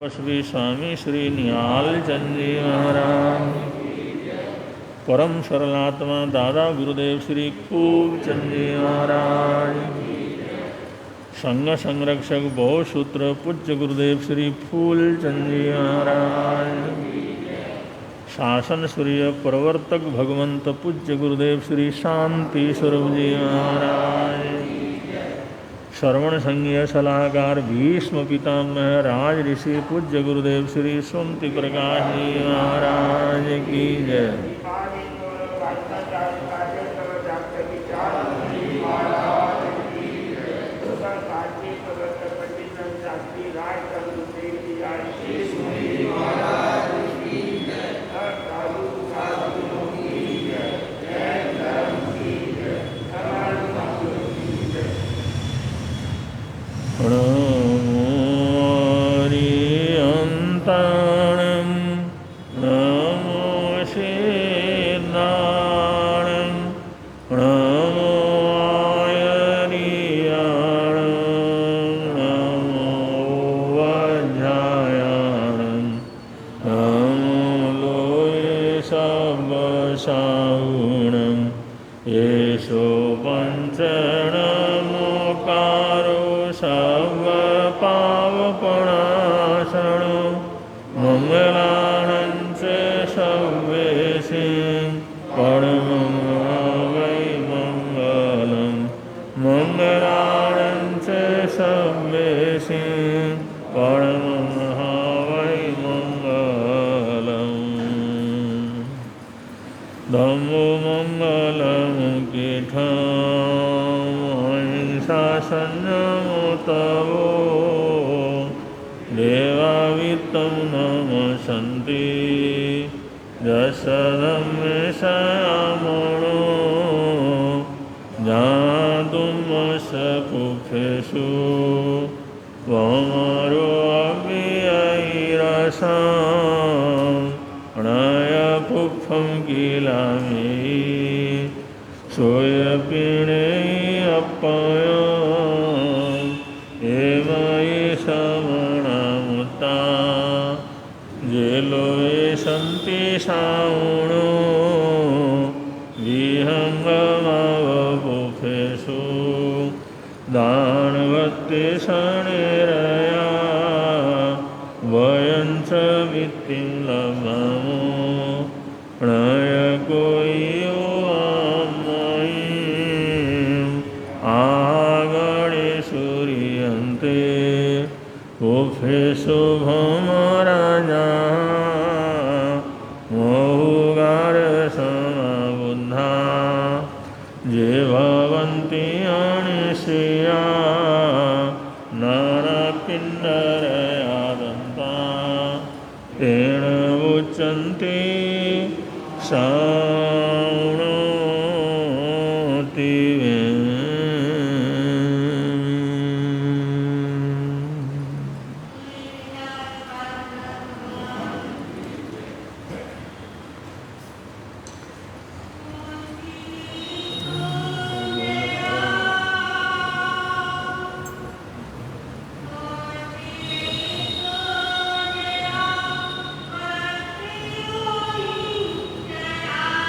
श्री स्वामी श्री निहाल चंद जी महाराज, परम सरलात्मा दादा गुरुदेव श्री खूब चंद जी महाराज, संघ संरक्षक बहुसूत्र पूज्य गुरुदेव श्री फूल चंद जी महाराज, शासन सूर्य प्रवर्तक भगवंत पूज्य गुरुदेव श्री शांति स्वरूप जी महाराज, श्रवण संज्ञ सलाहकार भीष्म पितामह राज ऋषि पूज्य गुरुदेव श्री सुमति प्रकाश जी महाराज की जय। Yeah.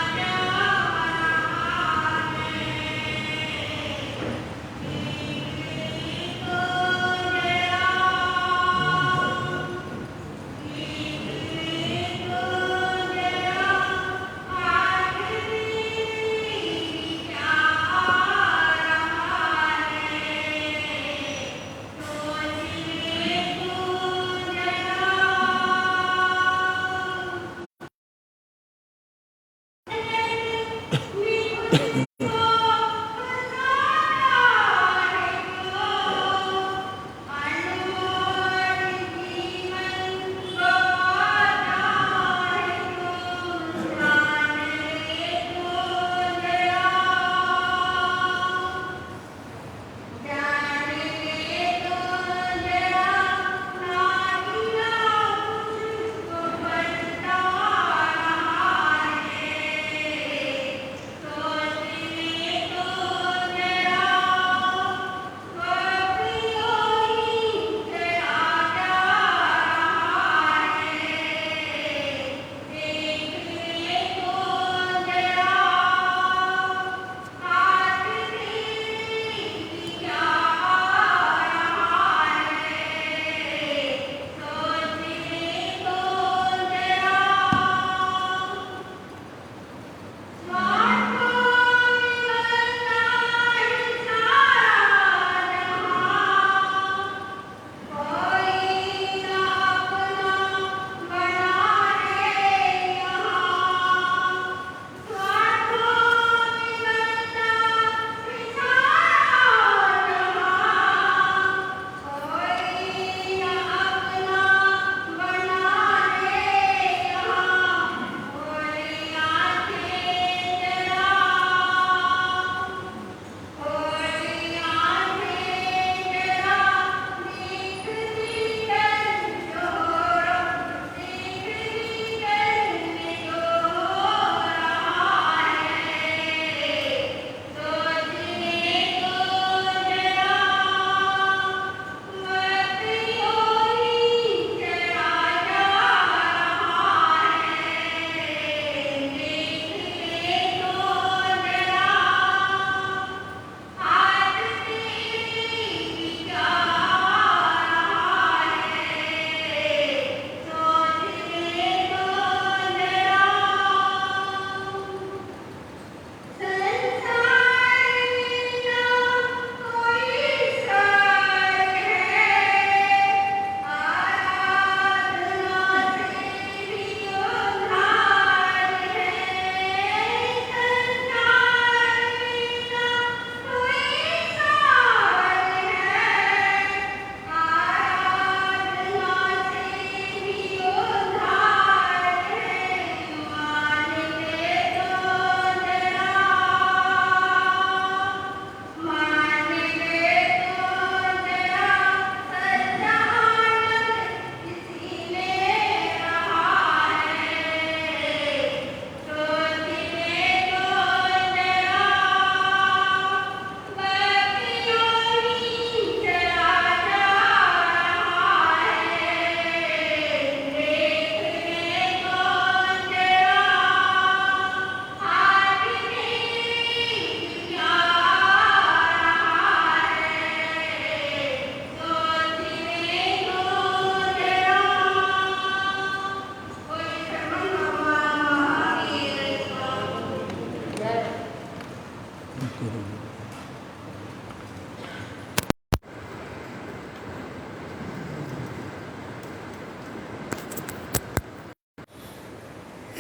ओ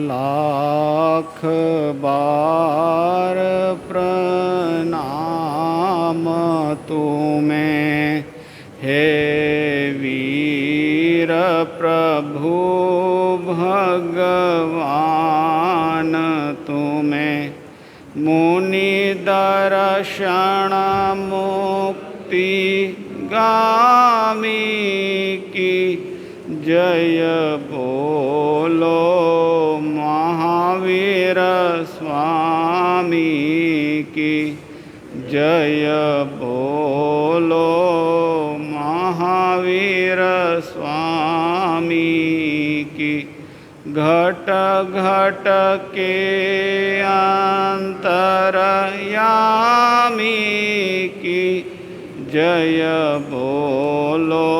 लाख बार प्रणाम तुम्हें हे वीर प्रभु भगवान तुम्हें मुनि दर्शन मुक्ति गामी की जय बोलो महावीर स्वामी की जय बोलो महावीर स्वामी की। घट घट के अंतरयामी की जय बोलो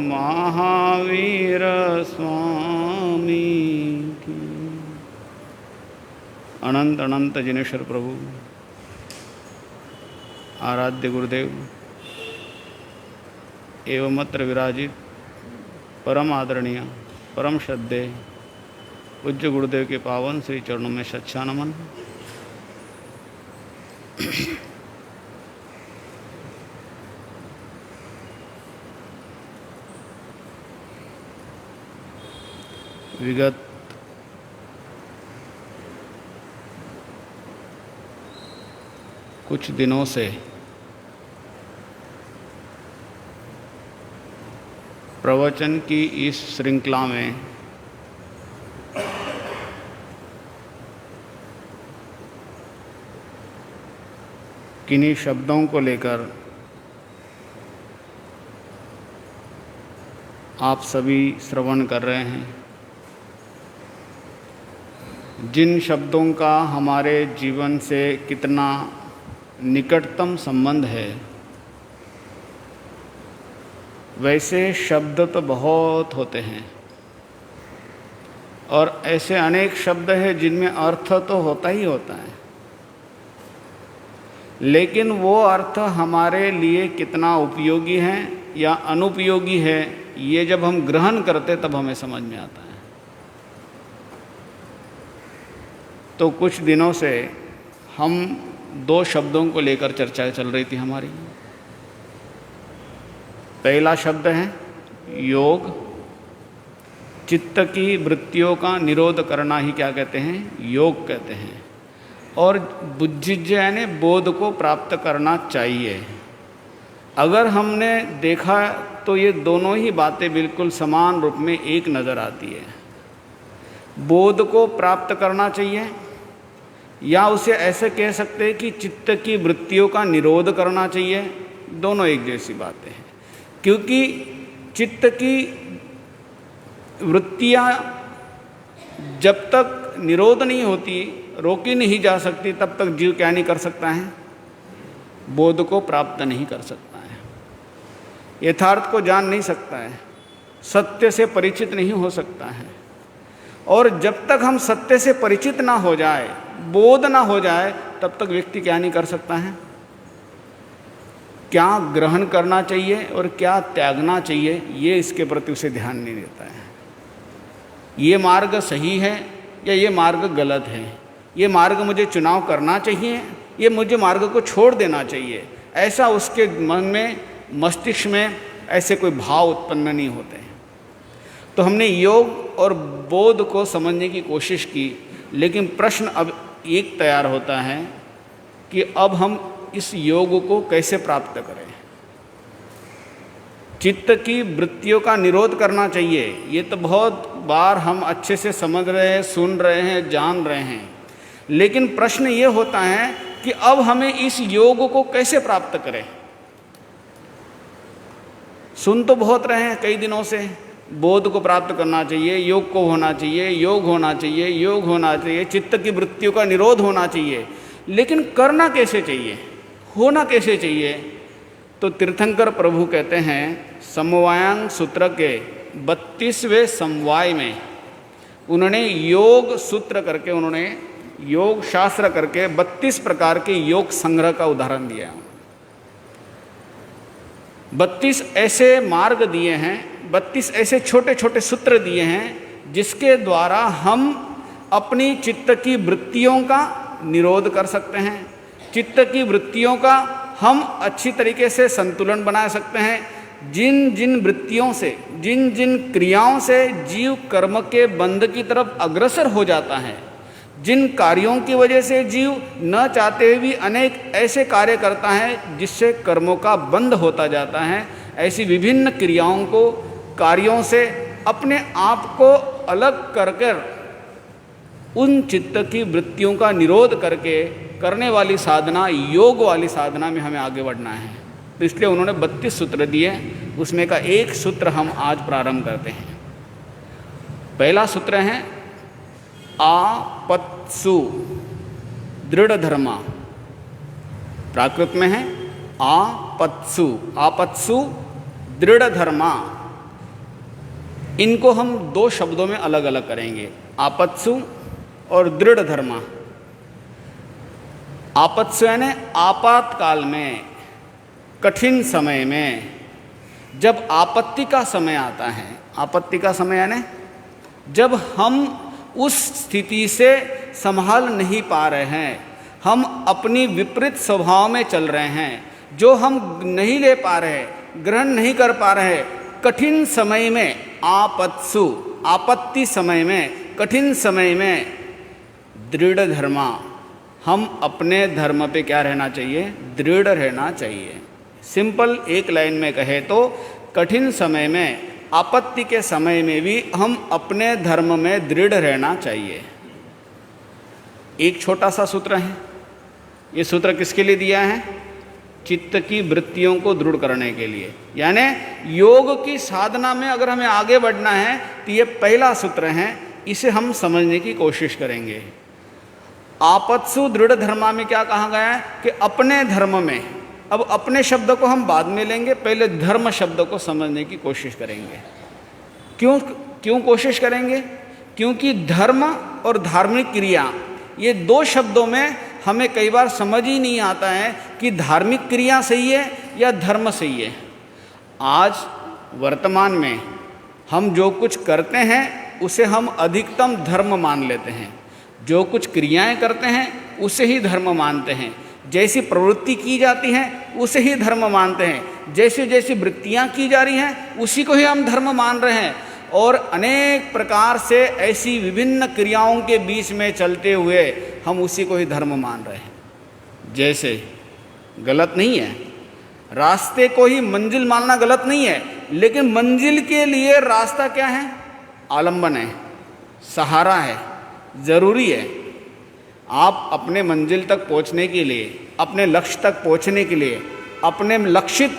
महावीर स्वामी की। अनंत अनंत जिनेश्वर प्रभु आराध्य गुरुदेव एवं अत्र विराजित परम आदरणीय परम श्रद्धेय पूज्य गुरुदेव के पावन श्री चरणों में सच्चा नमन। विगत कुछ दिनों से प्रवचन की इस श्रृंखला में किन्हीं शब्दों को लेकर आप सभी श्रवण कर रहे हैं, जिन शब्दों का हमारे जीवन से कितना निकटतम संबंध है। वैसे शब्द तो बहुत होते हैं और ऐसे अनेक शब्द हैं जिनमें अर्थ तो होता ही होता है, लेकिन वो अर्थ हमारे लिए कितना उपयोगी है या अनुपयोगी है, ये जब हम ग्रहण करते तब हमें समझ में आता है। तो कुछ दिनों से हम दो शब्दों को लेकर चर्चा चल रही थी हमारी। पहला शब्द है योग। चित्त की वृत्तियों का निरोध करना ही क्या कहते हैं? योग कहते हैं। और बुद्धिज्ञ यानी बोध को प्राप्त करना चाहिए। अगर हमने देखा तो ये दोनों ही बातें बिल्कुल समान रूप में एक नज़र आती है। बोध को प्राप्त करना चाहिए, या उसे ऐसे कह सकते हैं कि चित्त की वृत्तियों का निरोध करना चाहिए। दोनों एक जैसी बातें हैं, क्योंकि चित्त की वृत्तियाँ जब तक निरोध नहीं होती, रोकी नहीं जा सकती, तब तक जीव क्या नहीं कर सकता है? बोध को प्राप्त नहीं कर सकता है, यथार्थ को जान नहीं सकता है, सत्य से परिचित नहीं हो सकता है। और जब तक हम सत्य से परिचित ना हो जाए, बोध ना हो जाए, तब तक व्यक्ति क्या नहीं कर सकता है? क्या ग्रहण करना चाहिए और क्या त्यागना चाहिए, ये इसके प्रति उसे ध्यान नहीं देता है। ये मार्ग सही है या ये मार्ग गलत है, ये मार्ग मुझे चुनाव करना चाहिए, ये मुझे मार्ग को छोड़ देना चाहिए, ऐसा उसके मन में, मस्तिष्क में ऐसे कोई भाव उत्पन्न नहीं होते हैं। तो हमने योग और बोध को समझने की कोशिश की, लेकिन प्रश्न अब एक तैयार होता है कि अब हम इस योग को कैसे प्राप्त करें। चित्त की वृत्तियों का निरोध करना चाहिए, ये तो बहुत बार हम अच्छे से समझ रहे हैं, सुन रहे हैं, जान रहे हैं, लेकिन प्रश्न ये होता है कि अब हमें इस योग को कैसे प्राप्त करें। सुन तो बहुत रहे हैं कई दिनों से, बोध को प्राप्त करना चाहिए, योग को होना चाहिए, योग होना चाहिए, योग होना चाहिए, चित्त की वृत्तियों का निरोध होना चाहिए, लेकिन करना कैसे चाहिए, होना कैसे चाहिए? तो तीर्थंकर प्रभु कहते हैं समवायांग सूत्र के 32वें समवाय में उन्होंने योग सूत्र करके, उन्होंने योग शास्त्र करके 32 प्रकार के योग संग्रह का उदाहरण दिया। 32 ऐसे मार्ग दिए हैं, 32 ऐसे छोटे छोटे सूत्र दिए हैं जिसके द्वारा हम अपनी चित्त की वृत्तियों का निरोध कर सकते हैं, चित्त की वृत्तियों का हम अच्छी तरीके से संतुलन बना सकते हैं। जिन जिन वृत्तियों से, जिन जिन क्रियाओं से जीव कर्म के बंध की तरफ अग्रसर हो जाता है, जिन कार्यों की वजह से जीव न चाहते हुए भी अनेक ऐसे कार्य करता है जिससे कर्मों का बंध होता जाता है, ऐसी विभिन्न क्रियाओं को, कार्यों से अपने आप को अलग कर कर उन चित्त की वृत्तियों का निरोध करके करने वाली साधना, योग वाली साधना में हमें आगे बढ़ना है। तो इसलिए उन्होंने 32 सूत्र दिए, उसमें का एक सूत्र हम आज प्रारंभ करते हैं। पहला सूत्र है आपत्सु दृढ़ धर्मा। प्राकृत में है आपत्सु, आपत्सु दृढ़ धर्मा। इनको हम 2 शब्दों में अलग अलग करेंगे, आपत्सु और दृढ़ धर्मा। आपत्सु यानी आपातकाल में, कठिन समय में, जब आपत्ति का समय आता है, आपत्ति का समय यानी जब हम उस स्थिति से संभाल नहीं पा रहे हैं, हम अपनी विपरीत स्वभाव में चल रहे हैं, जो हम नहीं ले पा रहे, ग्रहण नहीं कर पा रहे, कठिन समय में, आपत्सु आपत्ति समय में, कठिन समय में दृढ़ धर्मा, हम अपने धर्म पे क्या रहना चाहिए? दृढ़ रहना चाहिए। सिंपल एक लाइन में कहे तो कठिन समय में, आपत्ति के समय में भी हम अपने धर्म में दृढ़ रहना चाहिए। एक छोटा सा सूत्र है, ये सूत्र किसके लिए दिया है? चित्त की वृत्तियों को दृढ़ करने के लिए। यानी योग की साधना में अगर हमें आगे बढ़ना है तो ये पहला सूत्र है, इसे हम समझने की कोशिश करेंगे। आपत्सु दृढ़ धर्मा में क्या कहा गया है कि अपने धर्म में, अब अपने शब्द को हम बाद में लेंगे, पहले धर्म शब्द को समझने की कोशिश करेंगे। क्यों कोशिश करेंगे? क्योंकि धर्म और धार्मिक क्रिया, ये 2 शब्दों में हमें कई बार समझ ही नहीं आता है कि धार्मिक क्रिया सही है या धर्म सही है। आज वर्तमान में हम जो कुछ करते हैं उसे हम अधिकतम धर्म मान लेते हैं, जो कुछ क्रियाएं करते हैं उसे ही धर्म मानते हैं, जैसी प्रवृत्ति की जाती है उसे ही धर्म मानते हैं, जैसी जैसी वृत्तियां की जा रही हैं उसी को ही हम धर्म मान रहे हैं। और अनेक प्रकार से ऐसी विभिन्न क्रियाओं के बीच में चलते हुए हम उसी को ही धर्म मान रहे हैं। जैसे गलत नहीं है, रास्ते को ही मंजिल मानना गलत नहीं है, लेकिन मंजिल के लिए रास्ता क्या है? आलंबन है, सहारा है, ज़रूरी है। आप अपने मंजिल तक पहुंचने के लिए, अपने लक्ष्य तक पहुंचने के लिए, अपने लक्षित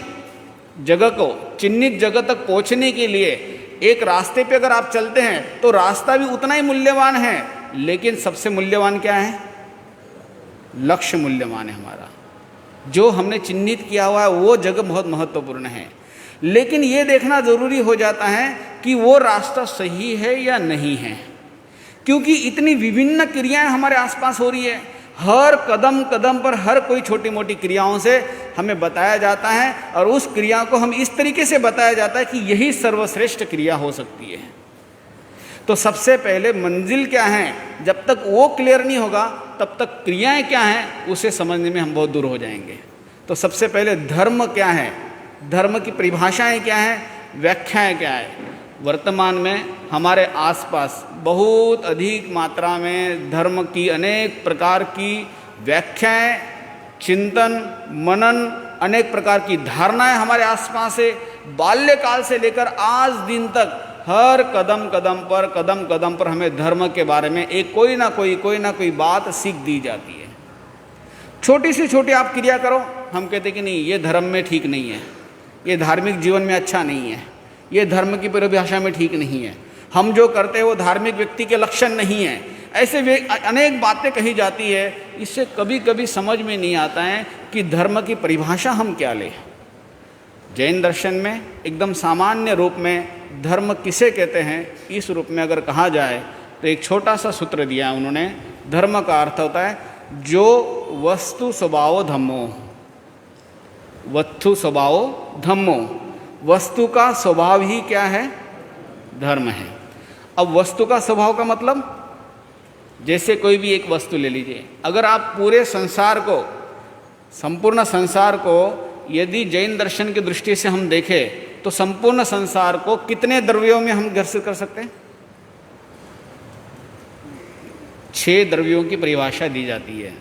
जगह को, चिन्हित जगह तक पहुंचने के लिए एक रास्ते पे अगर आप चलते हैं तो रास्ता भी उतना ही मूल्यवान है, लेकिन सबसे मूल्यवान क्या है? लक्ष्य मूल्यवान है हमारा, जो हमने चिन्हित किया हुआ है वो जगह बहुत महत्वपूर्ण है। लेकिन ये देखना ज़रूरी हो जाता है कि वो रास्ता सही है या नहीं है, क्योंकि इतनी विभिन्न क्रियाएं हमारे आसपास हो रही है। हर कदम कदम पर हर कोई छोटी मोटी क्रियाओं से हमें बताया जाता है, और उस क्रिया को हम इस तरीके से बताया जाता है कि यही सर्वश्रेष्ठ क्रिया हो सकती है। तो सबसे पहले मंजिल क्या है, जब तक वो क्लियर नहीं होगा तब तक क्रियाएं क्या हैं उसे समझने में हम बहुत दूर हो जाएंगे। तो सबसे पहले धर्म क्या है, धर्म की परिभाषाएं क्या हैं, व्याख्याएं क्या है। वर्तमान में हमारे आसपास बहुत अधिक मात्रा में धर्म की अनेक प्रकार की व्याख्याएं, चिंतन, मनन, अनेक प्रकार की धारणाएं हमारे आसपास है। बाल्यकाल से लेकर आज दिन तक हर कदम कदम पर हमें धर्म के बारे में एक कोई ना कोई बात सीख दी जाती है। छोटी से छोटी आप क्रिया करो, हम कहते हैं कि नहीं ये धर्म में ठीक नहीं है, ये धार्मिक जीवन में अच्छा नहीं है, ये धर्म की परिभाषा में ठीक नहीं है, हम जो करते हैं वो धार्मिक व्यक्ति के लक्षण नहीं है। ऐसे अनेक बातें कही जाती है। इससे कभी कभी समझ में नहीं आता है कि धर्म की परिभाषा हम क्या लें। जैन दर्शन में एकदम सामान्य रूप में धर्म किसे कहते हैं, इस रूप में अगर कहा जाए तो एक छोटा सा सूत्र दिया है उन्होंने। धर्म का अर्थ होता है जो वस्तु स्वभाव धम्मो, वस्तु स्वभाव धम्मो, वस्तु का स्वभाव ही क्या है? धर्म है। अब वस्तु का स्वभाव का मतलब, जैसे कोई भी एक वस्तु ले लीजिए, अगर आप पूरे संसार को, संपूर्ण संसार को यदि जैन दर्शन की दृष्टि से हम देखें तो संपूर्ण संसार को कितने द्रव्यों में हम ग्रसित कर सकते हैं? 6 द्रव्यों की परिभाषा दी जाती है।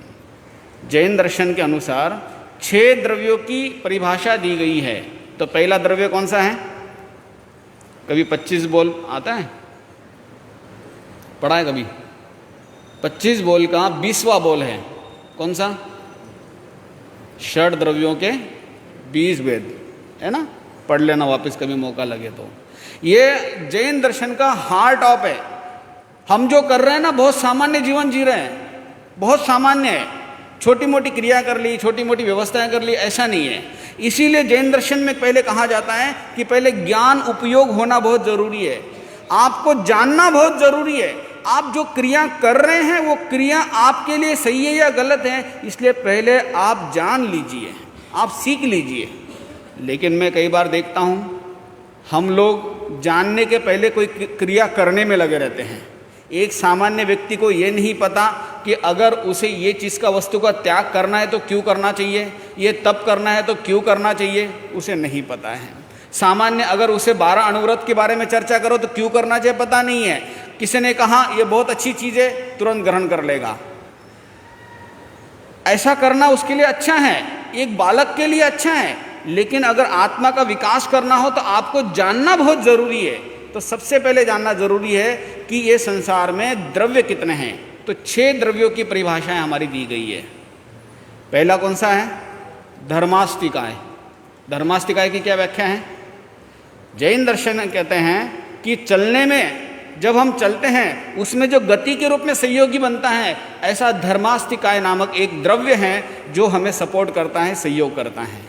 जैन दर्शन के अनुसार 6 द्रव्यों की परिभाषा दी गई है। तो पहला द्रव्य कौन सा है? कभी 25 बोल आता है, पढ़ा है कभी? 25 बोल का 20वां बोल है कौन सा? षड द्रव्यों के 20 वेद, है ना? पढ़ लेना वापस कभी मौका लगे तो। ये जैन दर्शन का हार्ट ऑफ है। हम जो कर रहे हैं ना, बहुत सामान्य जीवन जी रहे हैं, बहुत सामान्य है, छोटी मोटी क्रिया कर ली, छोटी मोटी व्यवस्थाएं कर ली, ऐसा नहीं है। इसीलिए जैन दर्शन में पहले कहा जाता है कि पहले ज्ञान उपयोग होना बहुत जरूरी है, आपको जानना बहुत जरूरी है। आप जो क्रिया कर रहे हैं वो क्रिया आपके लिए सही है या गलत है, इसलिए पहले आप जान लीजिए, आप सीख लीजिए। लेकिन मैं कई बार देखता हूँ हम लोग जानने के पहले कोई क्रिया करने में लगे रहते हैं। एक सामान्य व्यक्ति को ये नहीं पता कि अगर उसे ये चीज़ का वस्तु का त्याग करना है तो क्यों करना चाहिए, ये तप करना है तो क्यों करना चाहिए, उसे नहीं पता है। सामान्य अगर उसे 12 अनुव्रत के बारे में चर्चा करो तो क्यों करना चाहिए पता नहीं है। किसी ने कहा ये बहुत अच्छी चीज़ है, तुरंत ग्रहण कर लेगा। ऐसा करना उसके लिए अच्छा है, एक बालक के लिए अच्छा है, लेकिन अगर आत्मा का विकास करना हो तो आपको जानना बहुत जरूरी है। तो सबसे पहले जानना जरूरी है कि ये संसार में द्रव्य कितने हैं। तो 6 द्रव्यों की परिभाषाएं हमारी दी गई है। पहला कौन सा है? धर्मास्तिकाय। धर्मास्तिकाय की क्या व्याख्या है? जैन दर्शन कहते हैं कि चलने में, जब हम चलते हैं उसमें जो गति के रूप में सहयोगी बनता है, ऐसा धर्मास्तिकाय नामक एक द्रव्य है जो हमें सपोर्ट करता है, सहयोग करता है।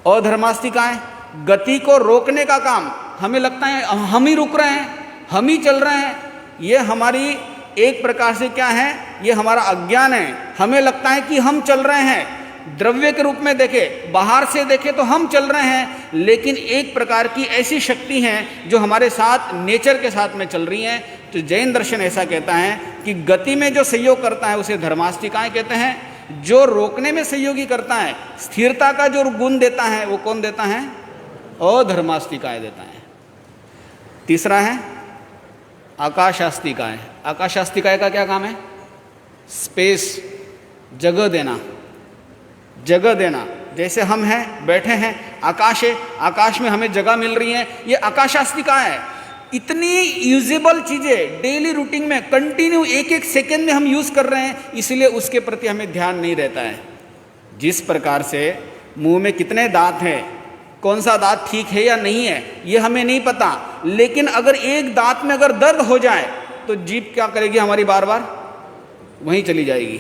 और धर्मास्तिकाय गति को रोकने का काम, हमें लगता है हम ही रुक रहे हैं, हम ही चल रहे हैं, ये हमारी एक प्रकार से क्या है, ये हमारा अज्ञान है। हमें लगता है कि हम चल रहे हैं, द्रव्य के रूप में देखे, बाहर से देखे तो हम चल रहे हैं, लेकिन एक प्रकार की ऐसी शक्ति है जो हमारे साथ, नेचर के साथ में चल रही है। तो जैन दर्शन ऐसा कहता है कि गति में जो सहयोग करता है उसे धर्मास्तिकाय कहते हैं, जो रोकने में सहयोगी करता है, स्थिरता का जो गुण देता है, वो कौन देता है? अधर्मास्तिकाय देता है। तीसरा है आकाशास्तिकाय। आकाशास्तिकाय का क्या काम है? स्पेस, जगह देना, जगह देना। जैसे हम हैं, बैठे हैं, आकाश है, आकाश में हमें जगह मिल रही है, ये आकाशास्तिकाय है। इतनी यूजेबल चीज़ें डेली रूटीन में कंटिन्यू एक एक सेकेंड में हम यूज़ कर रहे हैं, इसलिए उसके प्रति हमें ध्यान नहीं रहता है। जिस प्रकार से मुंह में कितने दांत हैं, कौन सा दांत ठीक है या नहीं है ये हमें नहीं पता, लेकिन अगर एक दांत में अगर दर्द हो जाए तो जीभ क्या करेगी हमारी? बार बार वहीं चली जाएगी।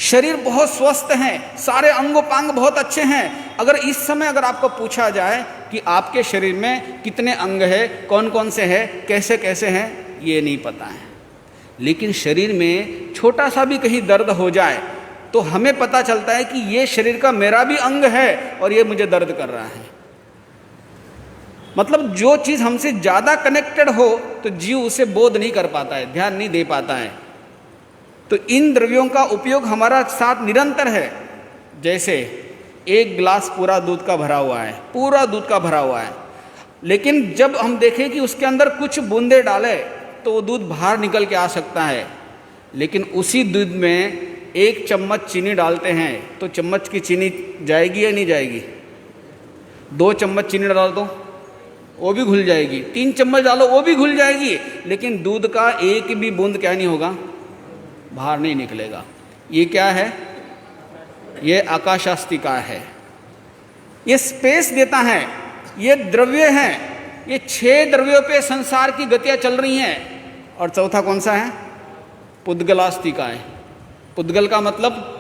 शरीर बहुत स्वस्थ है, सारे अंगोपांग बहुत अच्छे हैं। अगर इस समय अगर आपको पूछा जाए कि आपके शरीर में कितने अंग है, कौन कौन से हैं, कैसे कैसे हैं, ये नहीं पता है। लेकिन शरीर में छोटा सा भी कहीं दर्द हो जाए तो हमें पता चलता है कि ये शरीर का मेरा भी अंग है और ये मुझे दर्द कर रहा है। मतलब जो चीज़ हमसे ज़्यादा कनेक्टेड हो तो जीव उसे बोध नहीं कर पाता है, ध्यान नहीं दे पाता है। तो इन द्रव्यों का उपयोग हमारा साथ निरंतर है। जैसे एक गिलास पूरा दूध का भरा हुआ है, पूरा दूध का भरा हुआ है, लेकिन जब हम देखें कि उसके अंदर कुछ बूंदे डाले तो वो दूध बाहर निकल के आ सकता है। लेकिन उसी दूध में 1 चम्मच चीनी डालते हैं तो चम्मच की चीनी जाएगी या नहीं जाएगी? 2 चम्मच चीनी डाल दो वो भी घुल जाएगी, 3 चम्मच डालो वो भी घुल जाएगी, लेकिन दूध का एक भी बूंद क्या नहीं होगा? बाहर नहीं निकलेगा। ये क्या है? ये आकाशास्तिकाय है। ये स्पेस देता है, ये द्रव्य हैं, ये 6 द्रव्यों पे संसार की गतियाँ चल रही हैं। और चौथा कौन सा है? पुद्गलास्तिकाय। पुद्गल का मतलब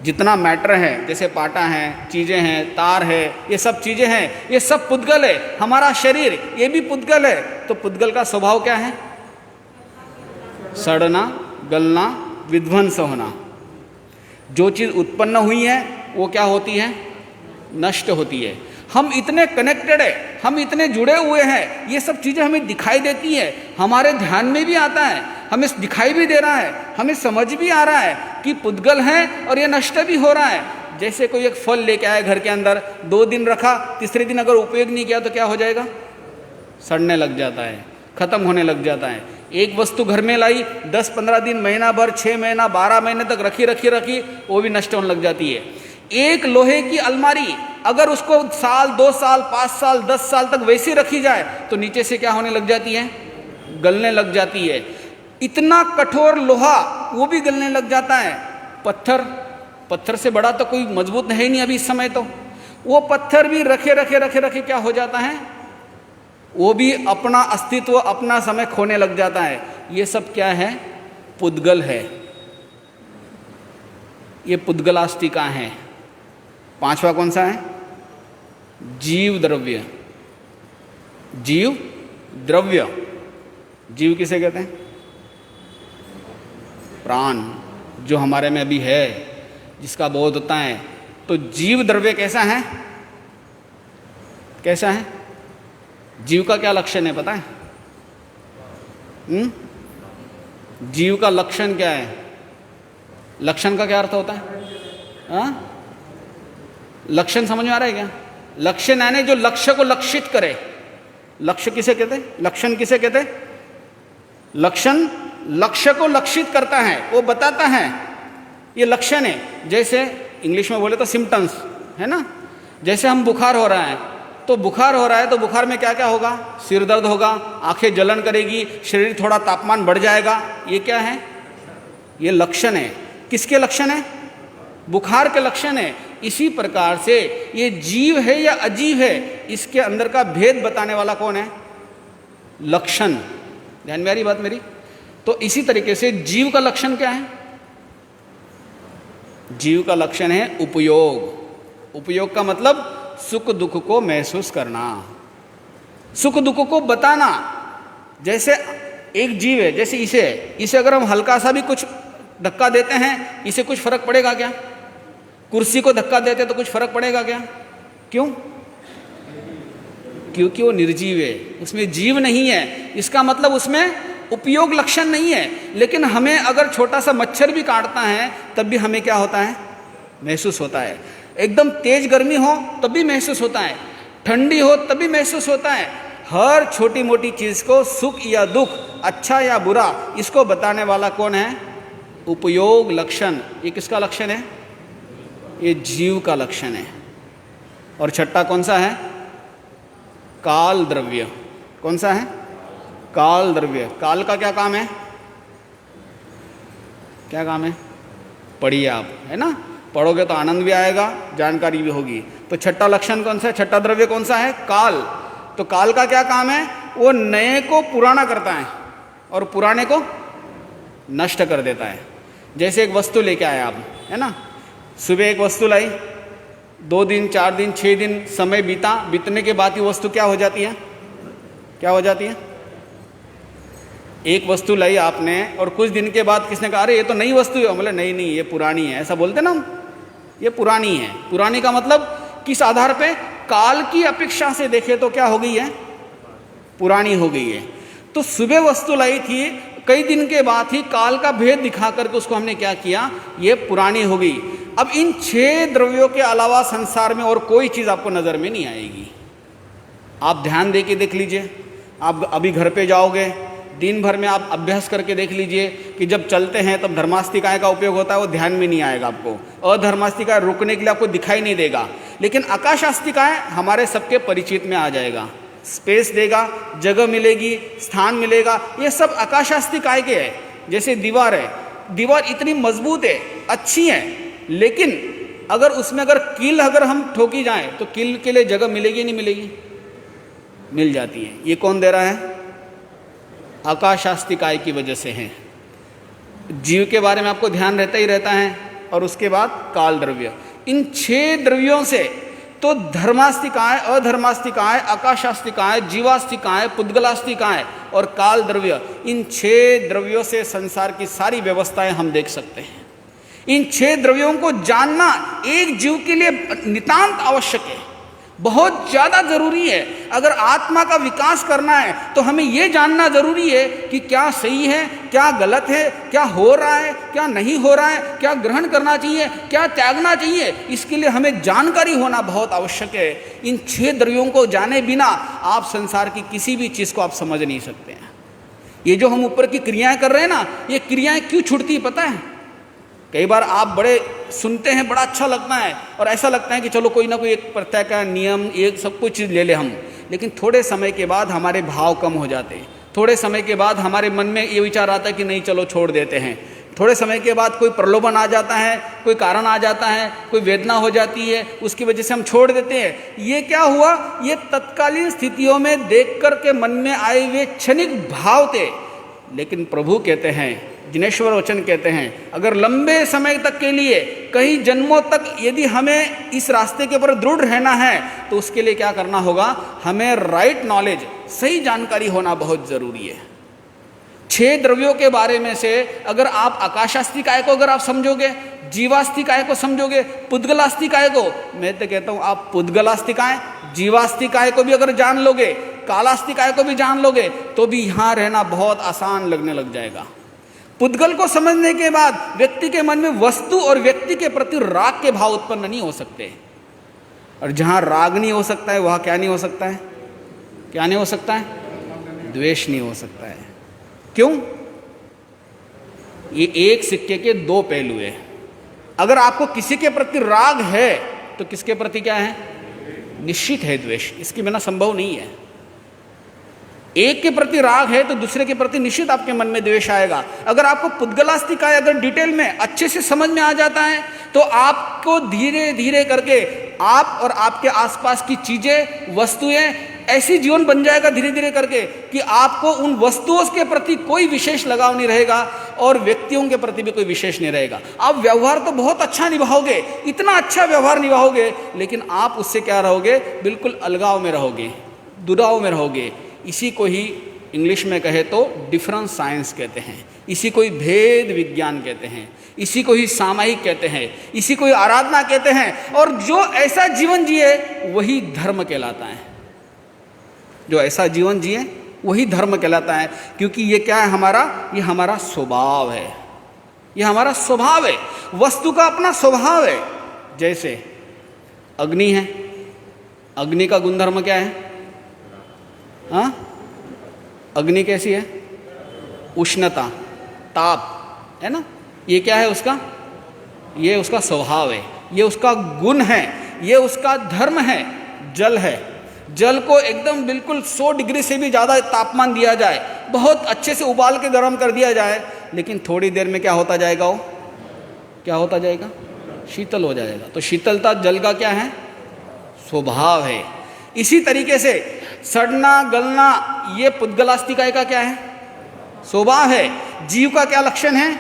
जितना मैटर है, जैसे पाटा है, चीज़ें हैं, तार है, ये सब चीज़ें हैं, ये सब पुद्गल है। हमारा शरीर ये भी पुद्गल है। तो पुद्गल का स्वभाव क्या है? सड़ना, गलना, विध्वंस होना। जो चीज़ उत्पन्न हुई है वो क्या होती है? नष्ट होती है। हम इतने कनेक्टेड है, हम इतने जुड़े हुए हैं, ये सब चीज़ें हमें दिखाई देती है, हमारे ध्यान में भी आता है, हमें दिखाई भी दे रहा है, हमें समझ भी आ रहा है कि पुद्गल है और ये नष्ट भी हो रहा है। जैसे कोई एक फल लेके आया घर के अंदर, 2 दिन रखा, तीसरे दिन अगर उपयोग नहीं किया तो क्या हो जाएगा? सड़ने लग जाता है, खत्म होने लग जाता है। एक वस्तु घर में लाई, 10-15 दिन, महीना भर, 6 महीना, 12 महीने तक रखी, वो भी नष्ट होने लग जाती है। एक लोहे की अलमारी अगर उसको साल, 2 साल, 5 साल, 10 साल तक वैसी रखी जाए तो नीचे से क्या होने लग जाती है? गलने लग जाती है। इतना कठोर लोहा वो भी गलने लग जाता है। पत्थर से बड़ा तो कोई मजबूत है ही नहीं अभी इस समय, तो वो पत्थर भी रखे क्या हो जाता है? वो भी अपना अस्तित्व, अपना समय खोने लग जाता है। ये सब क्या है? पुद्गल है। ये पुद्गलास्तिका है। 5वां कौन सा है? जीव द्रव्य। जीव द्रव्य, जीव किसे कहते हैं? प्राण, जो हमारे में अभी है, जिसका बोध होता है। तो जीव द्रव्य कैसा है? कैसा है? जीव का क्या लक्षण है पता है? जीव का लक्षण क्या है? लक्षण का क्या अर्थ होता है? हाँ, लक्षण समझ में आ रहा है क्या? लक्षण यानी जो लक्ष्य को लक्षित करे। लक्ष्य किसे कहते हैं? लक्षण किसे कहते हैं? लक्षण लक्ष्य को लक्षित करता है, वो बताता है, ये लक्षण है। जैसे इंग्लिश में बोले तो सिम्टम्स है ना। जैसे हम बुखार हो रहा है तो बुखार में क्या क्या होगा? सिर दर्द होगा, आंखें जलन करेगी, शरीर थोड़ा तापमान बढ़ जाएगा। ये क्या है? ये लक्षण है। किसके लक्षण है? बुखार के लक्षण है। इसी प्रकार से ये जीव है या अजीव है, इसके अंदर का भेद बताने वाला कौन है? लक्षण। ध्यान में आ रही बात मेरी? तो इसी तरीके से जीव का लक्षण क्या है? जीव का लक्षण है उपयोग। उपयोग का मतलब सुख दुख को महसूस करना, सुख दुख को बताना। जैसे एक जीव है, जैसे इसे अगर हम हल्का सा भी कुछ धक्का देते हैं, इसे कुछ फर्क पड़ेगा क्या? कुर्सी को धक्का देते तो कुछ फर्क पड़ेगा क्या? क्यों? क्योंकि वो निर्जीव है, उसमें जीव नहीं है। इसका मतलब उसमें उपयोग लक्षण नहीं है। लेकिन हमें अगर छोटा सा मच्छर भी काटता है तब भी हमें क्या होता है? महसूस होता है। एकदम तेज गर्मी हो तब भी महसूस होता है, ठंडी हो तब भी महसूस होता है। हर छोटी मोटी चीज को, सुख या दुख, अच्छा या बुरा, इसको बताने वाला कौन है? उपयोग लक्षण। ये किसका लक्षण है? ये जीव का लक्षण है। और छठा कौन सा है? काल द्रव्य। कौन सा है? काल द्रव्य। काल का क्या काम है? क्या काम है? पढ़िए आप, है ना। पढ़ोगे तो आनंद भी आएगा, जानकारी भी होगी। तो छठा लक्षण कौन सा है? छठा द्रव्य कौन सा है? काल। तो काल का क्या काम है? वो नए को पुराना करता है और पुराने को नष्ट कर देता है। जैसे एक वस्तु लेके आए आप, है ना। सुबह एक वस्तु लाई, 2 दिन, 4 दिन, 6 दिन समय बीता, बीतने के बाद ही वस्तु क्या हो जाती है? क्या हो जाती है? एक वस्तु लाई आपने और कुछ दिन के बाद किसने कहा अरे ये तो नई वस्तु है, बोले नहीं नहीं ये पुरानी है, ऐसा बोलते ना हम, ये पुरानी है। पुरानी का मतलब किस आधार पे? काल की अपेक्षा से देखे तो क्या हो गई है? पुरानी हो गई है। तो सुबह वस्तु लाई थी, कई दिन के बाद ही काल का भेद दिखा करके उसको हमने क्या किया? ये पुरानी हो गई। अब इन 6 द्रव्यों के अलावा संसार में और कोई चीज़ आपको नज़र में नहीं आएगी। आप ध्यान दे के देख लीजिए। आप अभी घर पे जाओगे, दिन भर में आप अभ्यास करके देख लीजिए कि जब चलते हैं तब धर्मास्तिकाय का उपयोग होता है, वो ध्यान में नहीं आएगा आपको। अधर्मास्तिकाय रुकने के लिए आपको दिखाई नहीं देगा, लेकिन आकाशास्तिकाय हमारे सबके परिचित में आ जाएगा। स्पेस देगा, जगह मिलेगी, स्थान मिलेगा, ये सब आकाशास्तिकाय के है। जैसे दीवार है, दीवार इतनी मजबूत है, अच्छी है, लेकिन अगर उसमें कील हम ठोकी जाएं तो कील के लिए जगह मिलेगी नहीं मिलेगी? मिल जाती है। ये कौन दे रहा है? आकाशास्तिकाय की वजह से है। जीव के बारे में आपको ध्यान रहता ही रहता है। और उसके बाद काल द्रव्य। इन 6 द्रव्यों से तो धर्मास्तिकाय, अधर्मास्तिकाय, आकाशास्तिकाय, जीवास्तिकाय, पुद्गलास्तिकाय और काल द्रव्य, इन 6 द्रव्यों से संसार की सारी व्यवस्थाएं हम देख सकते हैं। इन 6 द्रव्यों को जानना एक जीव के लिए नितांत आवश्यक है, बहुत ज़्यादा ज़रूरी है। अगर आत्मा का विकास करना है तो हमें यह जानना ज़रूरी है कि क्या सही है, क्या गलत है, क्या हो रहा है, क्या नहीं हो रहा है, क्या ग्रहण करना चाहिए, क्या त्यागना चाहिए। इसके लिए हमें जानकारी होना बहुत आवश्यक है। इन 6 द्रव्यों को जाने बिना आप संसार की किसी भी चीज़ को आप समझ नहीं सकते हैं। ये जो हम ऊपर की क्रियाएं कर रहे हैं ना, ये क्रियाएं क्यों छूटती है पता है? कई बार आप बड़े सुनते हैं, बड़ा अच्छा लगता है और ऐसा लगता है कि चलो कोई ना कोई एक प्रत्यय का नियम, एक सब कुछ चीज़ ले ले हम, लेकिन थोड़े समय के बाद हमारे भाव कम हो जाते हैं। थोड़े समय के बाद हमारे मन में ये विचार आता है कि नहीं चलो छोड़ देते हैं। थोड़े समय के बाद कोई प्रलोभन आ जाता है, कोई कारण आ जाता है, कोई वेदना हो जाती है, उसकी वजह से हम छोड़ देते हैं। ये क्या हुआ? ये तत्कालीन स्थितियों में देख कर के मन में आए हुए क्षणिक भाव थे। लेकिन प्रभु कहते हैं, जिनेश्वर वचन कहते हैं, अगर लंबे समय तक के लिए, कई जन्मों तक यदि हमें इस रास्ते के ऊपर दृढ़ रहना है तो उसके लिए क्या करना होगा? हमें राइट नॉलेज, सही जानकारी होना बहुत ज़रूरी है। 6 द्रव्यों के बारे में से अगर आप आकाशास्तिकाय को अगर आप समझोगे, जीवास्तिकाय को समझोगे, पुद्गलास्तिकाय को, मैं तो कहता हूँ आप पुद्गलास्तिकाय, जीवास्तिकाय को भी अगर जान लोगे, कालास्तिकाय को भी जान लोगे, तो भी यहाँ रहना बहुत आसान लगने लग जाएगा। पुद्गल को समझने के बाद व्यक्ति के मन में वस्तु और व्यक्ति के प्रति राग के भाव उत्पन्न नहीं हो सकते। और जहाँ राग नहीं हो सकता है वहाँ क्या नहीं हो सकता है? क्या नहीं हो सकता है? द्वेष नहीं हो सकता है। क्यों? ये एक सिक्के के 2 पहलू है। अगर आपको किसी के प्रति राग है तो किसके प्रति क्या है? निश्चित है द्वेष, इसके बिना संभव नहीं है। एक के प्रति राग है तो दूसरे के प्रति निश्चित आपके मन में द्वेष आएगा। अगर आपको पुद्गलास्तिकाय अगर डिटेल में अच्छे से समझ में आ जाता है तो आपको धीरे धीरे करके आप और आपके आसपास की चीजें, वस्तुएं ऐसी जीवन बन जाएगा धीरे धीरे करके कि आपको उन वस्तुओं के प्रति कोई विशेष लगाव नहीं रहेगा और व्यक्तियों के प्रति भी कोई विशेष नहीं रहेगा। आप व्यवहार तो बहुत अच्छा निभाओगे, इतना अच्छा व्यवहार निभाओगे, लेकिन आप उससे क्या रहोगे? बिल्कुल अलगाव में रहोगे, दुराव में रहोगे। इसी को ही इंग्लिश में कहे तो डिफरेंस साइंस कहते हैं, इसी को ही भेद विज्ञान कहते हैं, इसी को ही सामायिक कहते हैं, इसी को ही आराधना कहते हैं। और जो ऐसा जीवन जिए वही धर्म कहलाता है। जो ऐसा जीवन जिए वही धर्म कहलाता है, क्योंकि ये क्या है? ये हमारा स्वभाव है। ये हमारा स्वभाव है, वस्तु का अपना स्वभाव है। जैसे अग्नि है, अग्नि का गुणधर्म क्या है? हाँ, अग्नि कैसी है? उष्णता, ताप, है ना? ये क्या है उसका? ये उसका स्वभाव है, ये उसका गुण है, ये उसका धर्म है। जल है, जल को एकदम बिल्कुल 100 डिग्री से भी ज़्यादा तापमान दिया जाए, बहुत अच्छे से उबाल के गर्म कर दिया जाए, लेकिन थोड़ी देर में क्या होता जाएगा? वो क्या होता जाएगा? शीतल हो जाएगा। तो शीतलता जल का क्या है? स्वभाव है। इसी तरीके से सड़ना गलना ये पुद्गलास्तिकाय का क्या है? स्वभाव है। जीव का क्या लक्षण है?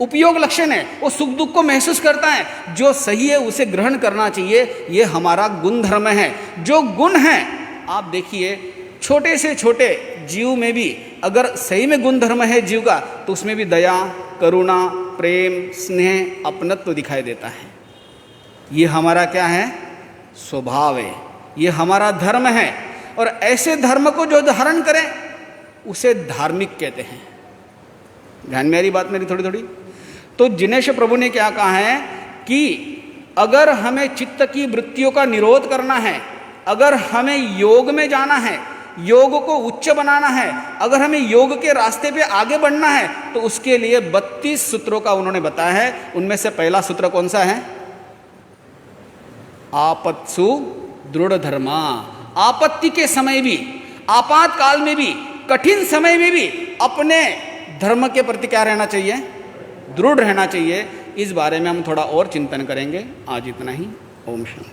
उपयोग लक्षण है। वो सुख दुख को महसूस करता है, जो सही है उसे ग्रहण करना चाहिए, ये हमारा गुण धर्म है। जो गुण है, आप देखिए छोटे से छोटे जीव में भी अगर सही में गुण धर्म है जीव का, तो उसमें भी दया, करुणा, प्रेम, स्नेह, अपनत्व दिखाई देता है। ये हमारा क्या है? स्वभाव है, ये हमारा धर्म है। और ऐसे धर्म को जो धारण करें उसे धार्मिक कहते हैं। ध्यान में आ रही बात मेरी थोड़ी थोड़ी? तो जिनेश प्रभु ने क्या कहा है कि अगर हमें चित्त की वृत्तियों का निरोध करना है, अगर हमें योग में जाना है, योग को उच्च बनाना है, अगर हमें योग के रास्ते पे आगे बढ़ना है, तो उसके लिए 32 सूत्रों का उन्होंने बताया है। उनमें से पहला सूत्र कौन सा है? आपत्सु दृढ़ धर्मा। आपत्ति के समय भी, आपातकाल में भी, कठिन समय में भी अपने धर्म के प्रति क्या रहना चाहिए? दृढ़ रहना चाहिए। इस बारे में हम थोड़ा और चिंतन करेंगे। आज इतना ही। ओम शांति।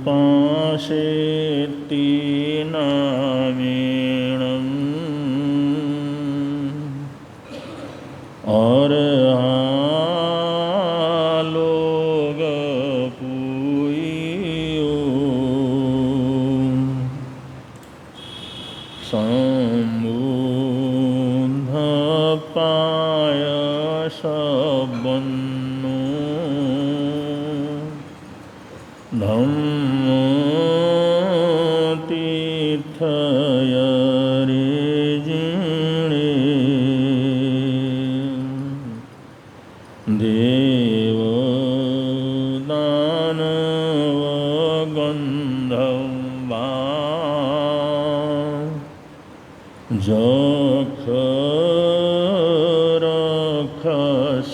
पाशेति नामीणम् और आलोक पूयो देव दानव गंधर्वा जख रखस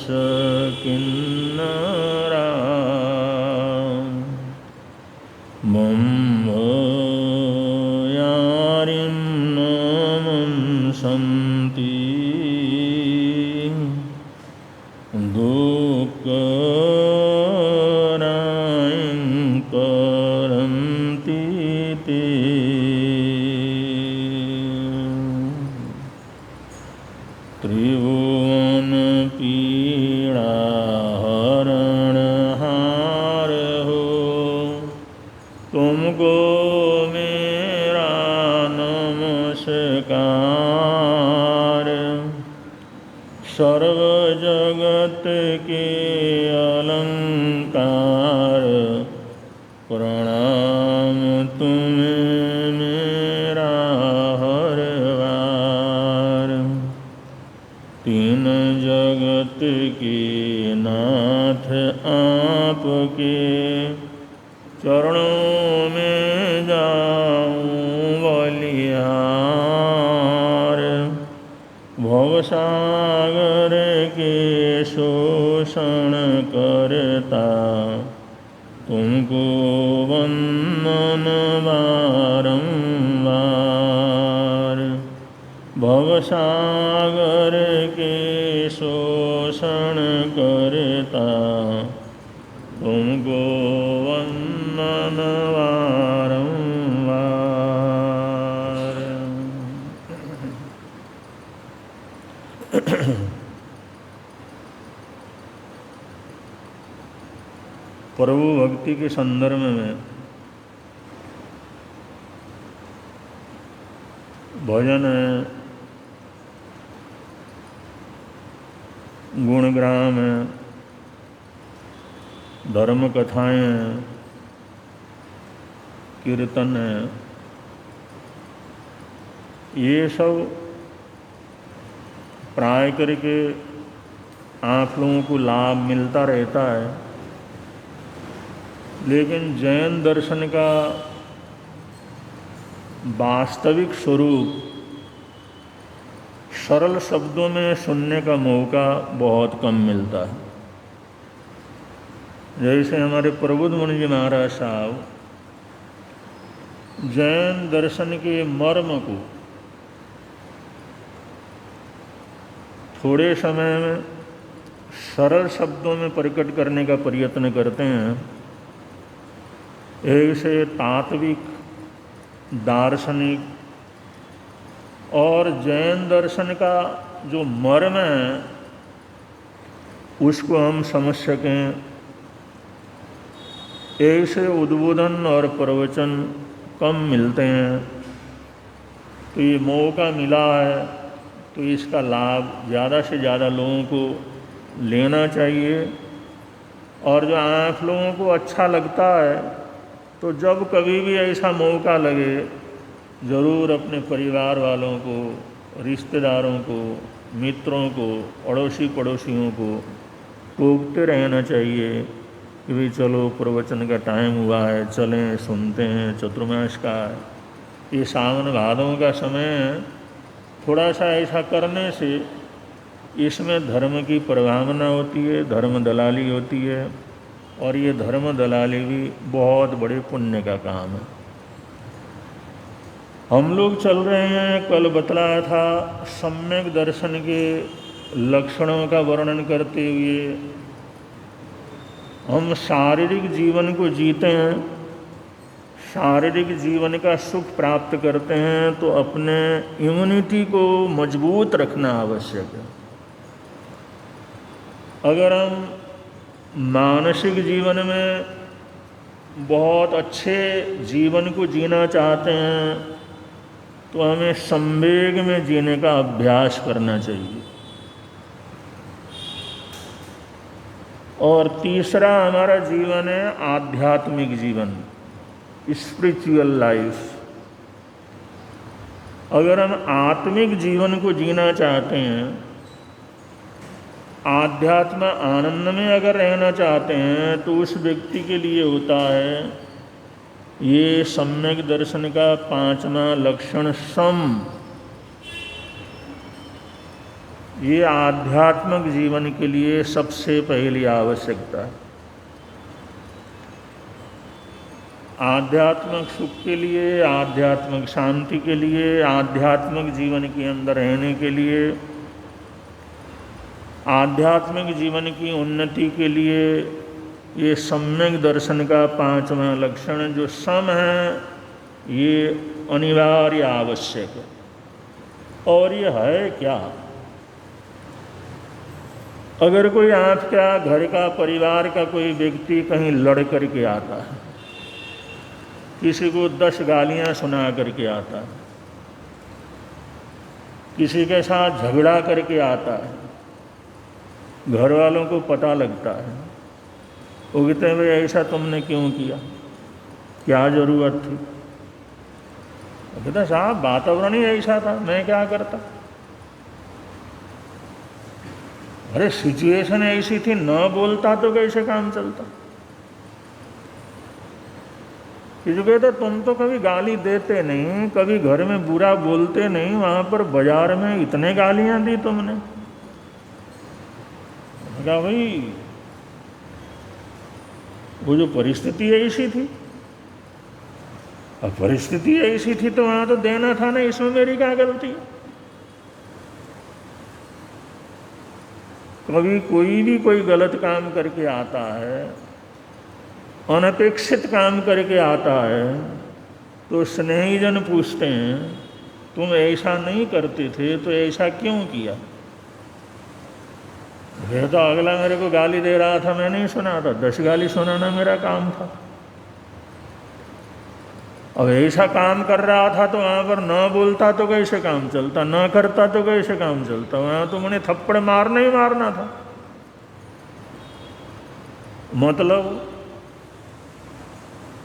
किन्नरा मम्मयारिं नमंसन्ति दुःखरायं करन्ति ते त्रिभुवन पीड़ा हरणहार हो तुमको मेरा नमस्कार सर्व जगत के अलंकार प्रणाम तुम्हें मेरा हर बार तीन जगत के नाथ आपके चरणों में जाऊं बलिहार भवसागर के शोषण करता तुमको वंदन बारंबार भवसागर के शोषण करता तुमको वंदन बारंबार। प्रभु भक्ति के संदर्भ में भजन है, गुणग्राम है, धर्म कथाएं हैं, कीर्तन है, ये सब प्राय करके आप लोगों को लाभ मिलता रहता है। लेकिन जैन दर्शन का वास्तविक स्वरूप सरल शब्दों में सुनने का मौका बहुत कम मिलता है। जैसे हमारे प्रबुद्ध मुनि जी महाराज साहब जैन दर्शन के मर्म को थोड़े समय में सरल शब्दों में प्रकट करने का प्रयत्न करते हैं। ऐसे तात्विक, दार्शनिक और जैन दर्शन का जो मर्म है उसको हम समझ सकें, ऐसे उद्बोधन और प्रवचन कम मिलते हैं। तो ये मौका मिला है तो इसका लाभ ज़्यादा से ज़्यादा लोगों को लेना चाहिए। और जो आप लोगों को अच्छा लगता है तो जब कभी भी ऐसा मौका लगे ज़रूर अपने परिवार वालों को, रिश्तेदारों को, मित्रों को, अड़ोसी पड़ोसियों को टोकते रहना चाहिए कि भाई चलो प्रवचन का टाइम हुआ है, चलें, सुनते हैं। चतुर्मास का ये सावन भादों का समय है, थोड़ा सा ऐसा करने से इसमें धर्म की प्रभावना होती है, धर्म दलाली होती है। और ये धर्म दलाली भी बहुत बड़े पुण्य का काम है। हम लोग चल रहे हैं, कल बतलाया था सम्यक दर्शन के लक्षणों का वर्णन करते हुए हम शारीरिक जीवन को जीते हैं, शारीरिक जीवन का सुख प्राप्त करते हैं तो अपने इम्यूनिटी को मजबूत रखना आवश्यक है। अगर हम मानसिक जीवन में बहुत अच्छे जीवन को जीना चाहते हैं तो हमें संवेग में जीने का अभ्यास करना चाहिए। और तीसरा हमारा जीवन है आध्यात्मिक जीवन, स्पिरिचुअल लाइफ। अगर हम आत्मिक जीवन को जीना चाहते हैं, आध्यात्म आनंद में अगर रहना चाहते हैं, तो उस व्यक्ति के लिए होता है ये सम्यक दर्शन का 5वां लक्षण सम। ये आध्यात्मिक जीवन के लिए सबसे पहली आवश्यकता है। आध्यात्मिक सुख के लिए, आध्यात्मिक शांति के लिए, आध्यात्मिक जीवन के अंदर रहने के लिए, आध्यात्मिक जीवन की उन्नति के लिए ये सम्यक दर्शन का 5वां लक्षण जो सम है, ये अनिवार्य आवश्यक है। और ये है क्या? अगर कोई आपका घर का, परिवार का कोई व्यक्ति कहीं लड़ करके आता है, किसी को 10 गालियां सुना करके आता है, किसी के साथ झगड़ा करके आता है, घर वालों को पता लगता है, वो कहते हैं भाई ऐसा तुमने क्यों किया, क्या ज़रूरत थी? कहते साहब वातावरण ही ऐसा था, मैं क्या करता। अरे सिचुएशन ऐसी थी, न बोलता तो कैसे काम चलता। किसी कहते तुम तो कभी गाली देते नहीं, कभी घर में बुरा बोलते नहीं, वहाँ पर बाजार में इतने गालियाँ दी तुमने। कहा भाई वो जो परिस्थिति ऐसी थी, अब परिस्थिति ऐसी थी तो वहाँ तो देना था ना, इसमें मेरी क्या गलती है? कभी कोई भी कोई गलत काम करके आता है, अनपेक्षित काम करके आता है, तो स्नेहीजन पूछते हैं तुम ऐसा नहीं करते थे तो ऐसा क्यों किया? ये तो अगला मेरे को गाली दे रहा था, मैं नहीं सुना था, 10 गाली सुनाना मेरा काम था। अब ऐसा काम कर रहा था तो वहाँ पर न बोलता तो कैसे काम चलता, न करता तो कैसे काम चलता? वहाँ तो मुझे थप्पड़ मारना ही मारना था। मतलब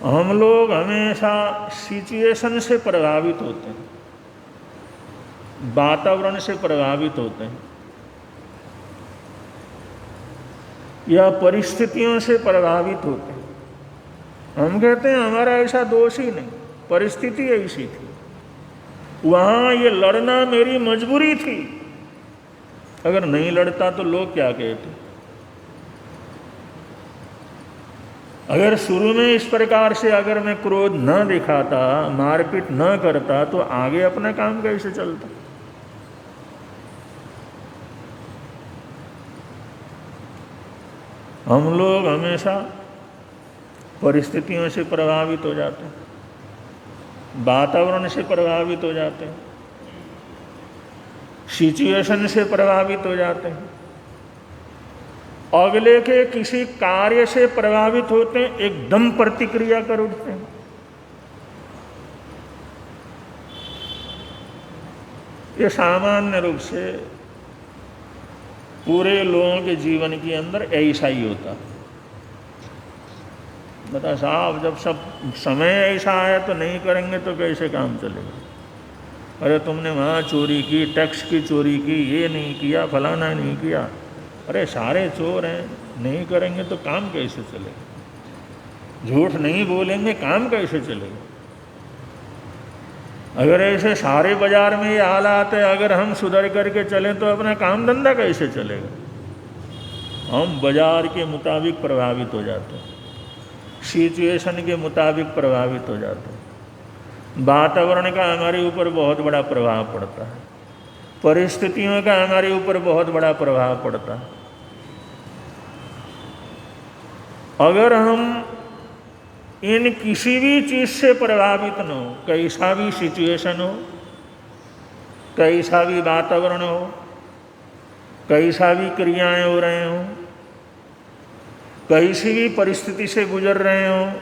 हम लोग हमेशा सिचुएशन से प्रभावित होते हैं, वातावरण से प्रभावित होते हैं, या परिस्थितियों से प्रभावित होते हैं। हम कहते हैं हमारा ऐसा दोष ही नहीं, परिस्थिति ऐसी थी, वहाँ ये लड़ना मेरी मजबूरी थी। अगर नहीं लड़ता तो लोग क्या कहते? अगर शुरू में इस प्रकार से अगर मैं क्रोध न दिखाता, मारपीट न करता, तो आगे अपना काम कैसे चलता? हम लोग हमेशा परिस्थितियों से प्रभावित हो जाते हैं, वातावरण से प्रभावित हो जाते हैं, सिचुएशन से प्रभावित हो जाते हैं, अगले के किसी कार्य से प्रभावित होते हैं, एकदम प्रतिक्रिया कर उठते हैं। ये सामान्य रूप से पूरे लोगों के जीवन के अंदर ऐसा ही होता। बता साहब, जब सब समय ऐसा आया तो नहीं करेंगे तो कैसे काम चलेगा? अरे तुमने वहाँ चोरी की, टैक्स की चोरी की, ये नहीं किया, फलाना नहीं किया। अरे सारे चोर हैं, नहीं करेंगे तो काम कैसे चलेगा? झूठ नहीं बोलेंगे, काम कैसे चलेगा? अगर ऐसे सारे बाजार में ये हालात है, अगर हम सुधर करके चलें तो अपना काम धंधा कैसे चलेगा? हम बाजार के मुताबिक प्रभावित हो जाते हैं, सिचुएशन के मुताबिक प्रभावित हो जाते हैं, वातावरण का हमारे ऊपर बहुत बड़ा प्रभाव पड़ता है, परिस्थितियों का हमारे ऊपर बहुत बड़ा प्रभाव पड़ता है। अगर हम इन किसी भी चीज़ से प्रभावित न हो, कैसा भी सिचुएशन हो, कैसा भी वातावरण हो, कैसा भी क्रियाएं हो रहे हों, कैसी भी परिस्थिति से गुजर रहे हों,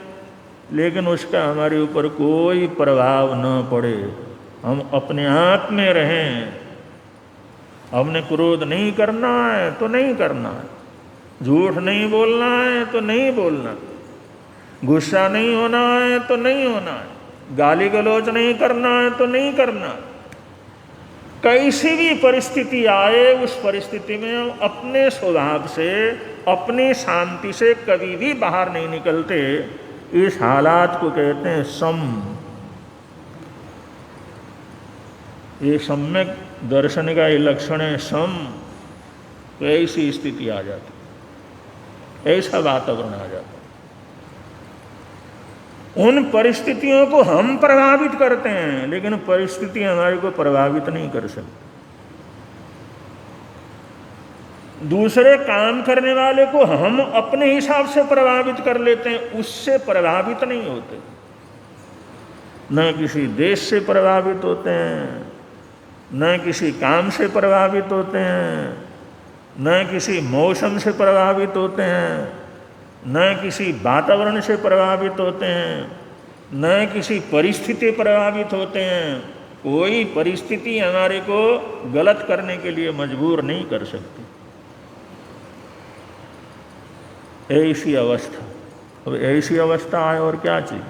लेकिन उसका हमारे ऊपर कोई प्रभाव न पड़े, हम अपने आप में रहें। हमने क्रोध नहीं करना है तो नहीं करना है, झूठ नहीं बोलना है तो नहीं बोलना, गुस्सा नहीं होना है तो नहीं होना है, गाली गलौज नहीं करना है तो नहीं करना। कैसी भी परिस्थिति आए उस परिस्थिति में हम अपने स्वभाव से, अपनी शांति से कभी भी बाहर नहीं निकलते। इस हालात को कहते हैं सम। ये सम्यक दर्शन का ये लक्षण है सम। तो ऐसी स्थिति आ जाती, ऐसा वातावरण आ जाता। उन परिस्थितियों को हम प्रभावित करते हैं, लेकिन परिस्थिति हमारे को प्रभावित नहीं कर सकती। दूसरे काम करने वाले को हम अपने हिसाब से प्रभावित कर लेते हैं, उससे प्रभावित नहीं होते। न किसी देश से प्रभावित होते हैं, न किसी काम से प्रभावित होते हैं, न किसी मौसम से प्रभावित होते हैं, न किसी वातावरण से प्रभावित होते हैं, न किसी परिस्थिति प्रभावित होते हैं। कोई परिस्थिति हमारे को गलत करने के लिए मजबूर नहीं कर सकती। ऐसी अवस्था, अब ऐसी अवस्था आए और क्या चाहिए,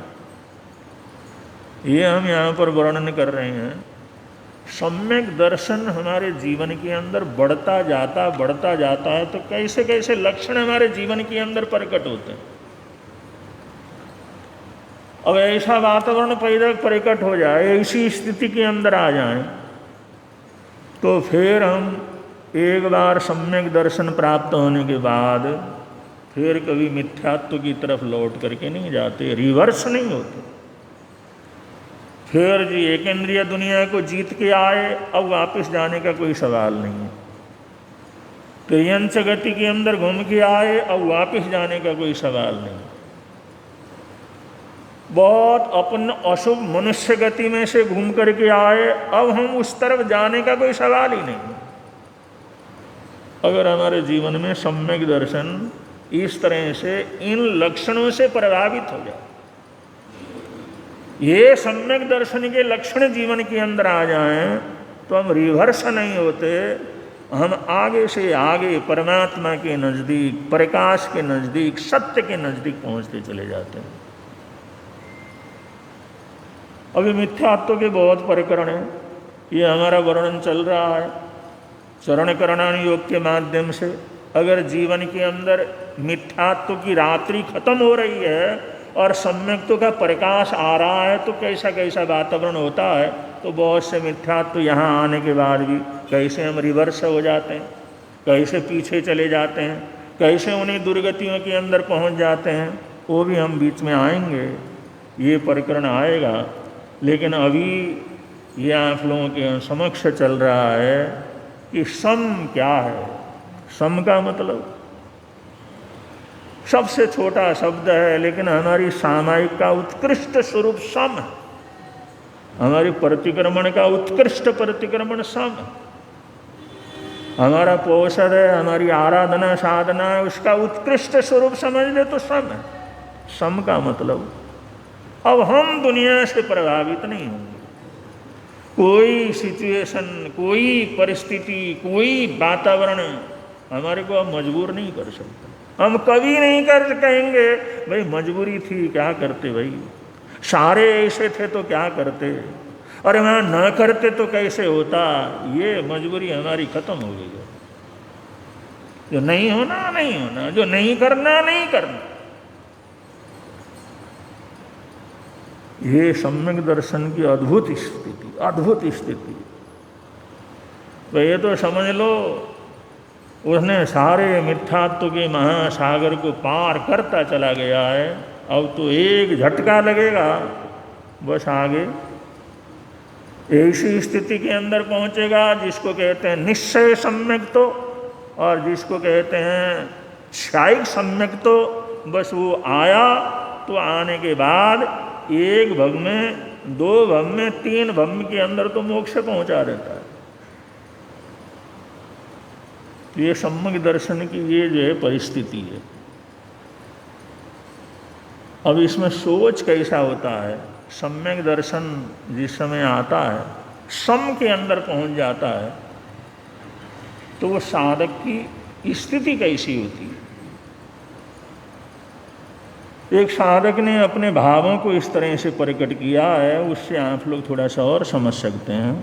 ये हम यहाँ पर वर्णन कर रहे हैं। सम्यक दर्शन हमारे जीवन के अंदर बढ़ता जाता है तो कैसे कैसे लक्षण हमारे जीवन के अंदर प्रकट होते हैं। अब ऐसा वातावरण पैदा प्रकट हो जाए, ऐसी स्थिति के अंदर आ जाए, तो फिर हम एक बार सम्यक दर्शन प्राप्त होने के बाद फिर कभी मिथ्यात्व की तरफ लौट करके नहीं जाते, रिवर्स नहीं होते। फिर जी एक इंद्रिय दुनिया को जीत के आए, अब वापस जाने का कोई सवाल नहीं है। त्रियंच गति के अंदर घूम के आए, अब वापस जाने का कोई सवाल नहीं। बहुत अपन अशुभ मनुष्य गति में से घूम करके आए, अब हम उस तरफ जाने का कोई सवाल ही नहीं। अगर हमारे जीवन में सम्यक दर्शन इस तरह से इन लक्षणों से प्रभावित हो जाए, ये सम्यक दर्शन के लक्षण जीवन के अंदर आ जाएं, तो हम रिवर्स नहीं होते, हम आगे से आगे परमात्मा के नज़दीक, प्रकाश के नज़दीक, सत्य के नज़दीक पहुंचते चले जाते हैं। अभी मिथ्यात्व के बहुत प्रकरण हैं, ये हमारा वर्णन चल रहा है चरण करणान योग के माध्यम से। अगर जीवन के अंदर मिथ्यात्व की रात्रि खत्म हो रही है और सम्यक्त्व का प्रकाश आ रहा है, तो कैसा कैसा वातावरण होता है। तो बहुत से मिथ्यात्व यहाँ आने के बाद भी कैसे हम रिवर्स हो जाते हैं, कैसे पीछे चले जाते हैं, कैसे उन्हीं दुर्गतियों के अंदर पहुँच जाते हैं, वो भी हम बीच में आएंगे, ये प्रकरण आएगा। लेकिन अभी ये आप लोगों के समक्ष चल रहा है कि सम क्या है। सम का मतलब सबसे छोटा शब्द है, लेकिन हमारी सामायिक का उत्कृष्ट स्वरूप सम है। हमारी प्रतिक्रमण का उत्कृष्ट प्रतिक्रमण सम है। हमारा पोषण है, हमारी आराधना साधना है, उसका उत्कृष्ट स्वरूप समझ ले तो सम है। सम का मतलब अब हम दुनिया से प्रभावित नहीं होंगे। कोई सिचुएशन, कोई परिस्थिति, कोई वातावरण हमारे को अब मजबूर नहीं कर सकता। हम कभी नहीं कर कहेंगे भाई मजबूरी थी, क्या करते भाई, सारे ऐसे थे तो क्या करते, अरे वहाँ न करते तो कैसे होता। ये मजबूरी हमारी खत्म हो गई है। जो नहीं होना नहीं होना, जो नहीं करना नहीं करना। ये सम्यक दर्शन की अद्भुत स्थिति, अद्भुत स्थिति। तो ये तो समझ लो उसने सारे मिथ्यात्व के महासागर को पार करता चला गया है। अब तो एक झटका लगेगा, बस आगे ऐसी स्थिति के अंदर पहुंचेगा जिसको कहते हैं निश्चय सम्यक तो, और जिसको कहते हैं क्षायिक सम्यक तो। बस वो आया तो आने के बाद एक भव में, दो भव में, तीन भव के अंदर तो मोक्ष पहुंचा देता है। ये सम्यक दर्शन की ये जो है परिस्थिति है। अब इसमें सोच कैसा होता है। सम्यक दर्शन जिस समय आता है, सम के अंदर पहुंच जाता है, तो वो साधक की स्थिति कैसी होती है। एक साधक ने अपने भावों को इस तरह से प्रकट किया है, उससे आप लोग थोड़ा सा और समझ सकते हैं।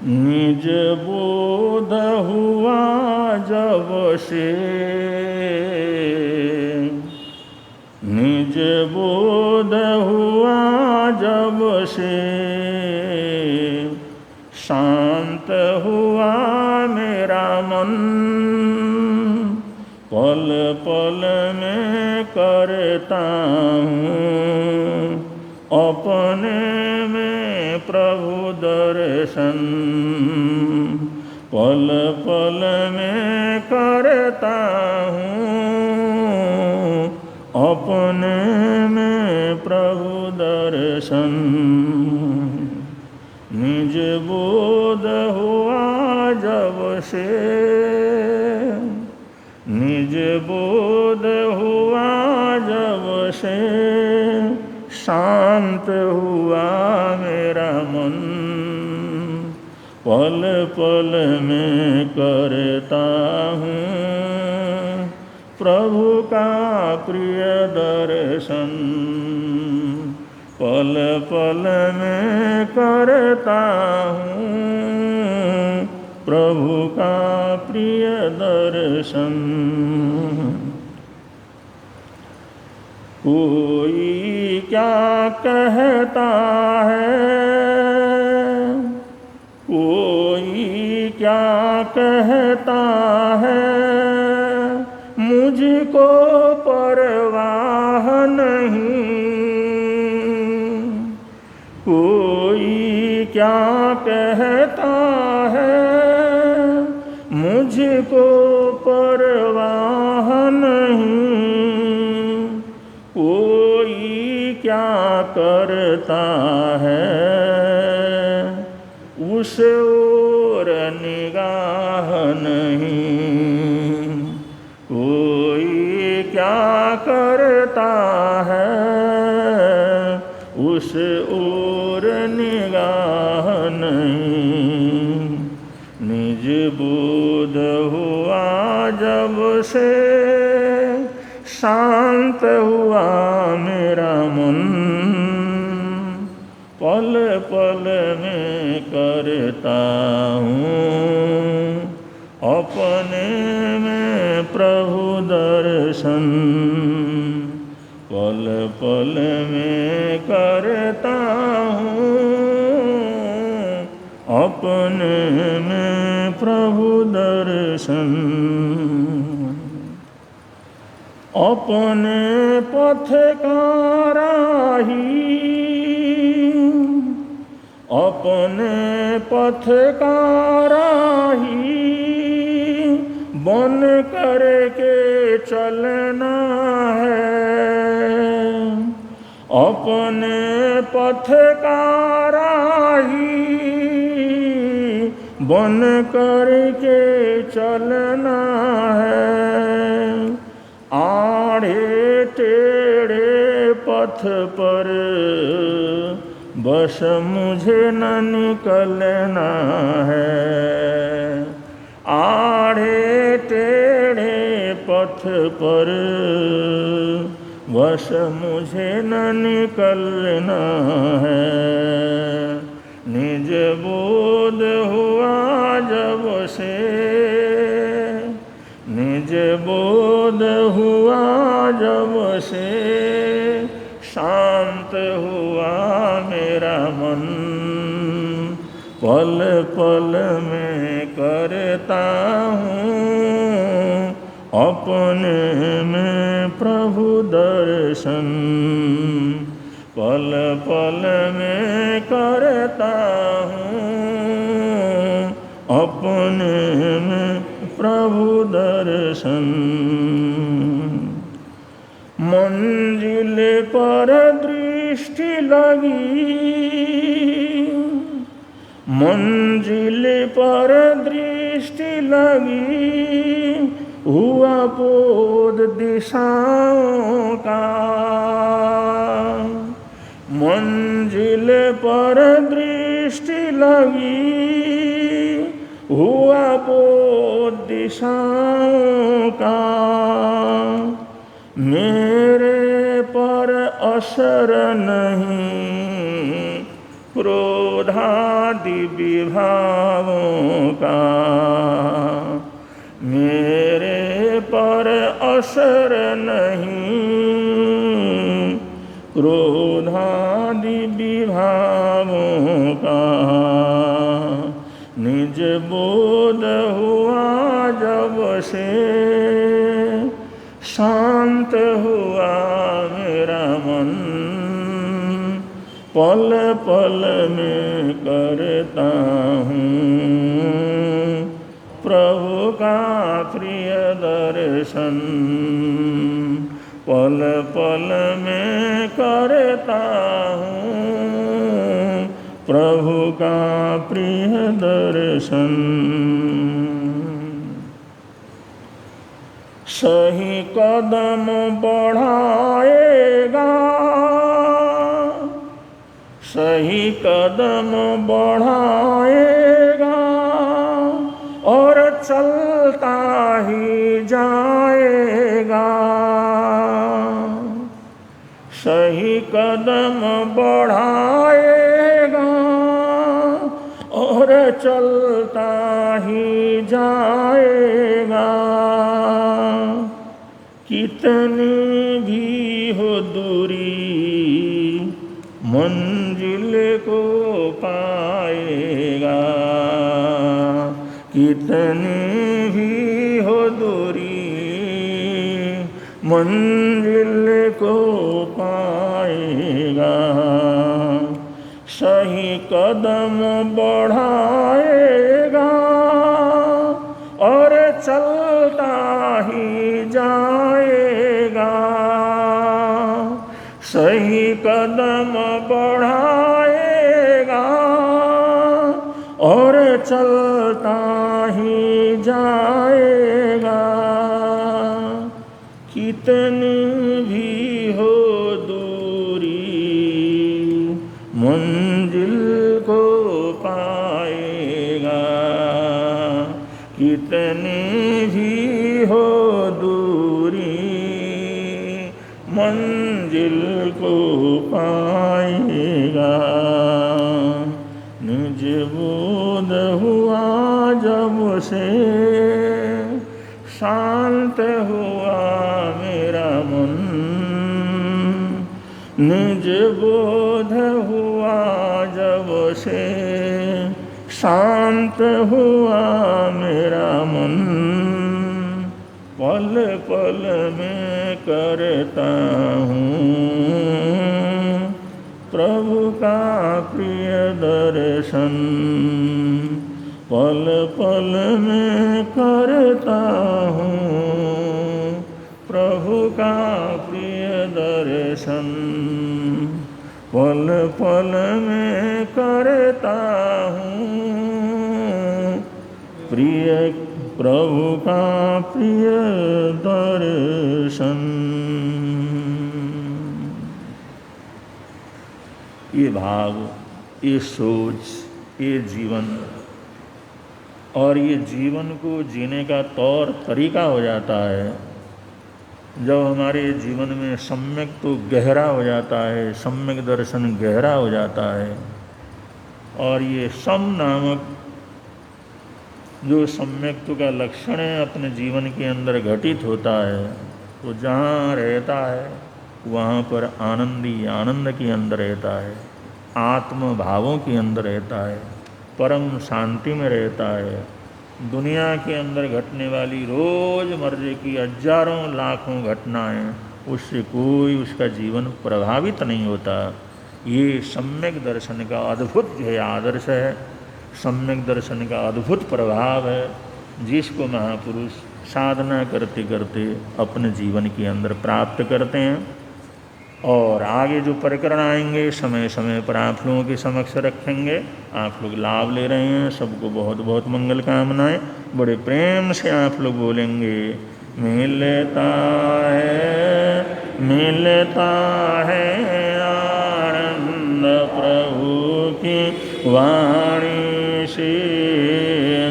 निज बोध हुआ जब से, निज बोध हुआ जब से, शांत हुआ मेरा मन, पल पल में करता हूँ अपने में प्रभु दर्शन, पल पल में करता हूँ अपने में प्रभु दर्शन। निज बोध हुआ जब से, निज बोध हुआ जब से, शांत हुआ मेरा मन, पल पल में करता हूँ प्रभु का प्रिय दर्शन, पल पल में करता हूँ प्रभु का प्रिय दर्शन। कोई क्या कहता है, कोई क्या कहता है, मुझको परवाह नहीं, कोई क्या कहता है, मुझको परवाह नहीं, कोई क्या करता है, उस ओर निगाह नहीं, कोई क्या करता है, उस ओर निगाह नहीं। निज बोध हुआ जब से, शांत हुआ मेरा मन, पल पल में करता हूँ अपने में प्रभु दर्शन, पल पल में करता हूँ अपने में प्रभु दर्शन। अपने पथ का राही, अपने पथ का राही, बन करके चलना है, अपने पथ का राही, बन करके चलना है। आड़े टेढ़े पथ पर बस मुझे न निकलना है, आड़े टेढ़े पथ पर बस मुझे न निकलना है। निज बोध हुआ जब से, निज बोध हुआ जब से, शांत हुआ मेरा मन, पल पल में करता हूँ अपने में प्रभु दर्शन, पल पल में करता हूँ अपने में प्रभु दर्शन। मंजिल पर दृष्टि लगी, मंजिल पर दृष्टि लगी, हुआ बोध दिशाओं का, मंजिल पर दृष्टि लगी, हुआ बोध दिशाओं का मेरे पर असर नहीं, क्रोधादि विभावों का मेरे पर असर नहीं, क्रोधादि विभावों का निज बोध हुआ जब से, शांत हुआ मेरा मन, पल पल में करता हूँ प्रभु का प्रिय दर्शन, पल पल में करता हूँ प्रभु का प्रिय दर्शन। सही कदम बढ़ाएगा, सही कदम बढ़ाएगा और चलता ही जाएगा, सही कदम बढ़ाएगा और चलता ही जाएगा। कितनी भी हो दूरी मंजिल को पाएगा, कितनी भी हो दूरी मंजिल को पाएगा। सही कदम बढ़ाएगा और चलता ही जाएगा, सही कदम बढ़ाएगा और चलता ही जाएगा। कितनी भी हो दूरी मंजिल को पाएगा, कितनी भी हो दूरी मंजिल को पाएगा। निज बोध हुआ जब से, शांत हुआ मेरा मन, निज बोध हुआ जब से, शांत हुआ मेरा मन, पल पल में करता हूँ प्रभु का प्रिय दर्शन, पल पल में करता हूँ प्रभु का प्रिय दर्शन, पल पल में करता हूँ प्रिय प्रभु का प्रिय दर्शन। ये भाव, ये सोच, ये जीवन और ये जीवन को जीने का तौर तरीका हो जाता है जब हमारे जीवन में सम्यक तो गहरा हो जाता है, सम्यक दर्शन गहरा हो जाता है। और ये सम नामक जो सम्यक्त्व का लक्षण है अपने जीवन के अंदर घटित होता है, तो जहाँ रहता है वहाँ पर आनंदी आनंद के अंदर रहता है, आत्म भावों के अंदर रहता है, परम शांति में रहता है। दुनिया के अंदर घटने वाली रोज़मर्रे की हजारों लाखों घटनाएं, उससे कोई उसका जीवन प्रभावित नहीं होता। ये सम्यक दर्शन का अद्भुत जो है आदर्श है, सम्यक दर्शन का अद्भुत प्रभाव है, जिसको महापुरुष साधना करते करते अपने जीवन के अंदर प्राप्त करते हैं। और आगे जो प्रकरण आएंगे समय समय पर आप लोगों के समक्ष रखेंगे। आप लोग लाभ ले रहे हैं, सबको बहुत बहुत मंगल कामनाएं। बड़े प्रेम से आप लोग बोलेंगे, मिलता है आनंद प्रभु की वाणी से,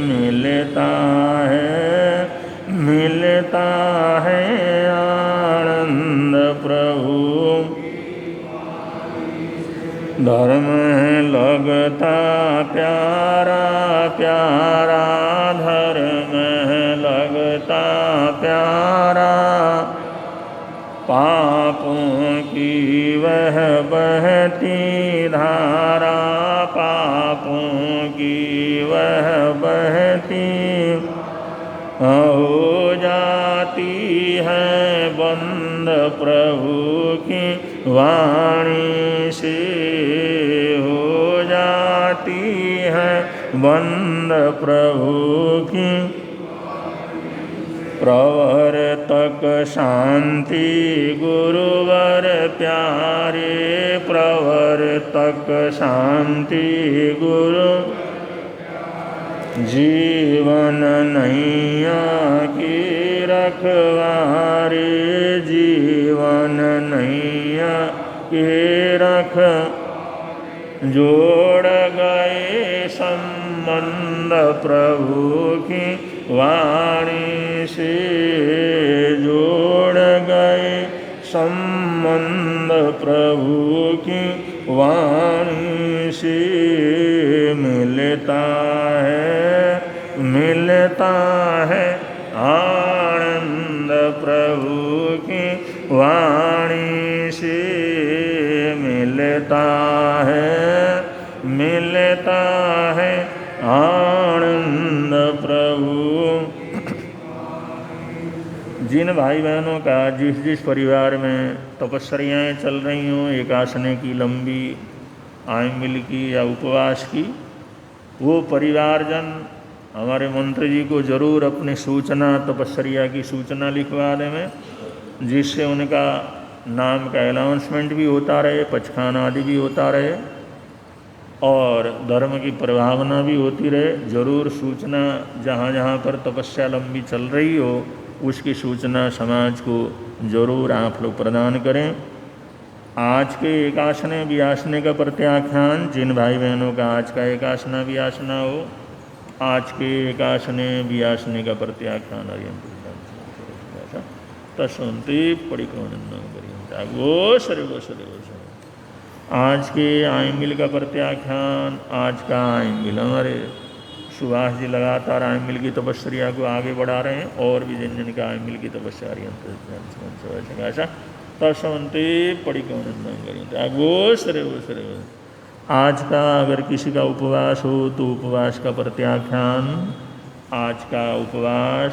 मिलता है धर्म लगता प्यारा प्यारा, धर्म लगता प्यारा, पापों की वह बहती धारा, पापों की वह बहती हो जाती है बंद प्रभु की वाणी से, हो जाती है बंद प्रभु की। प्रवर तक शांति गुरुवर प्यारे, प्रवर तक शांति गुरु, जीवन नैया की रखवारे, जीवन नैया की रख। जोड़ गए संबंध प्रभु की वाणी से, जोड़ गए संबंध प्रभु की वाणी से। मिलता है आनंद प्रभु की वाणी से, मिलता है आनंद प्रभु। जिन भाई बहनों का जिस जिस परिवार में तपस्याएँ चल रही हों, एकासने की, लंबी आयमिल की या उपवास की, वो परिवारजन हमारे मंत्री जी को ज़रूर अपनी सूचना, तपस्या की सूचना लिखवा दें, जिससे उनका नाम का अनाउंसमेंट भी होता रहे, पचखाना आदि भी होता रहे और धर्म की प्रभावना भी होती रहे। ज़रूर सूचना जहाँ जहाँ पर तपस्या लंबी चल रही हो, उसकी सूचना समाज को ज़रूर आप लोग प्रदान करें। आज के एकासने व्यासने का प्रत्याख्यान, जिन भाई बहनों का आज का एकासना व्यासना हो, आज के एकासने व्यासने का प्रत्याख्यान तस्वंती पड़िकोनंदन करिए वो सरे वो सरे वो सरे। आज के आयमिल का प्रत्याख्यान, आज का आयमिल, हमारे सुभाष जी लगातार आयमिल की तपस्या को आगे बढ़ा रहे हैं और भी जिन जिन का आयमिल की तपस्या ऐसा तस्वंती पड़िकोनंदन करिए वो सरे वो सरे वो। आज का अगर किसी का उपवास हो तो उपवास का प्रत्याख्यान, आज का उपवास,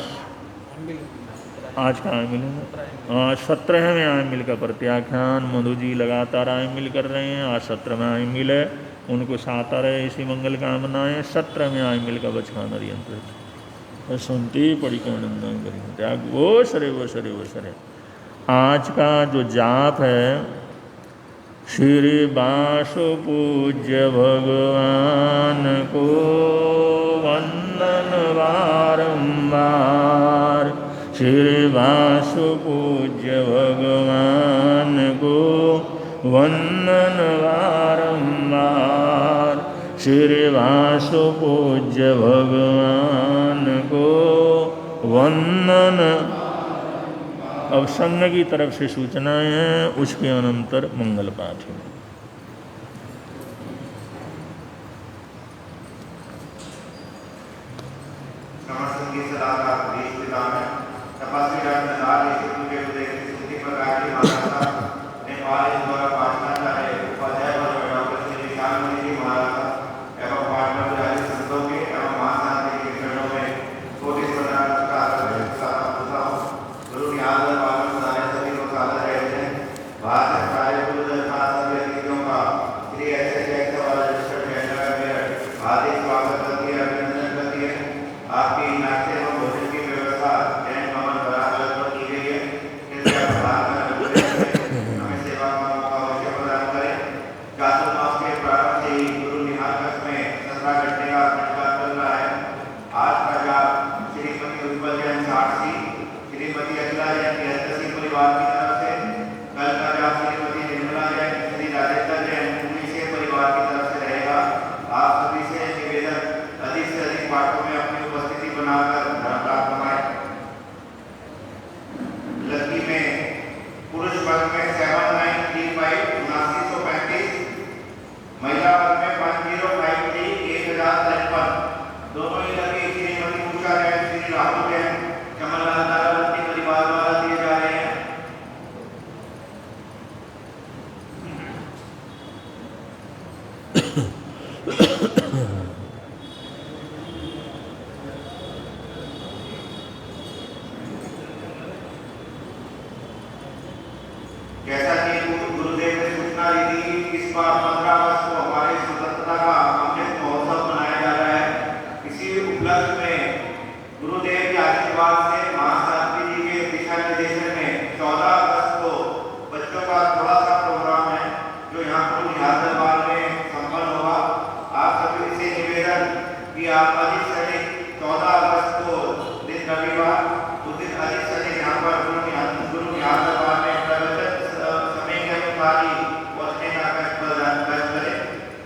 आज का आयमिल है, 17वें आयमिल का प्रत्याख्यान। मधु जी लगातार आयमिल कर रहे हैं, आज 17वां आयमिल है, उनको साता रहे इसी मंगल कामनाएं। 17वें आयमिल का बचकान यंत्र सुनती पड़ी आनंदन करें त्याग वो सरे वो सरे वो सरे। आज का जो जाप है, श्री वासु पूज्य भगवान को वंदन बारंबार, श्री वासु पूज्य भगवान को वंदन बारंबार, श्री वासु पूज्य भगवान को वंदन। अब संघ की तरफ से सूचनाएं हैं, उसके अनंतर मंगल पाठ है। जैसा कि गुरुदेव ने सूचना दी थी, इस बार 15 अगस्त को हमारी स्वतंत्रता का अमृत महोत्सव मनाया जा रहा है। इसी उपलक्ष्य में गुरुदेव के आशीर्वाद से महासारथी जी के दिशा निर्देशन में 14 अगस्त को बच्चों का थोड़ा सा प्रोग्राम है जो यहाँ पर निहाल दरबार में संपन्न होगा। आप सभी से निवेदन कि आप अधिक से अधिक 14 अगस्त को दिन रविवार उस दिन अधिक से अधिक यहाँ पर गुरु निहाल दरबार में प्रवचन समय के अनुसार ही पहुँचने का प्रयास करें।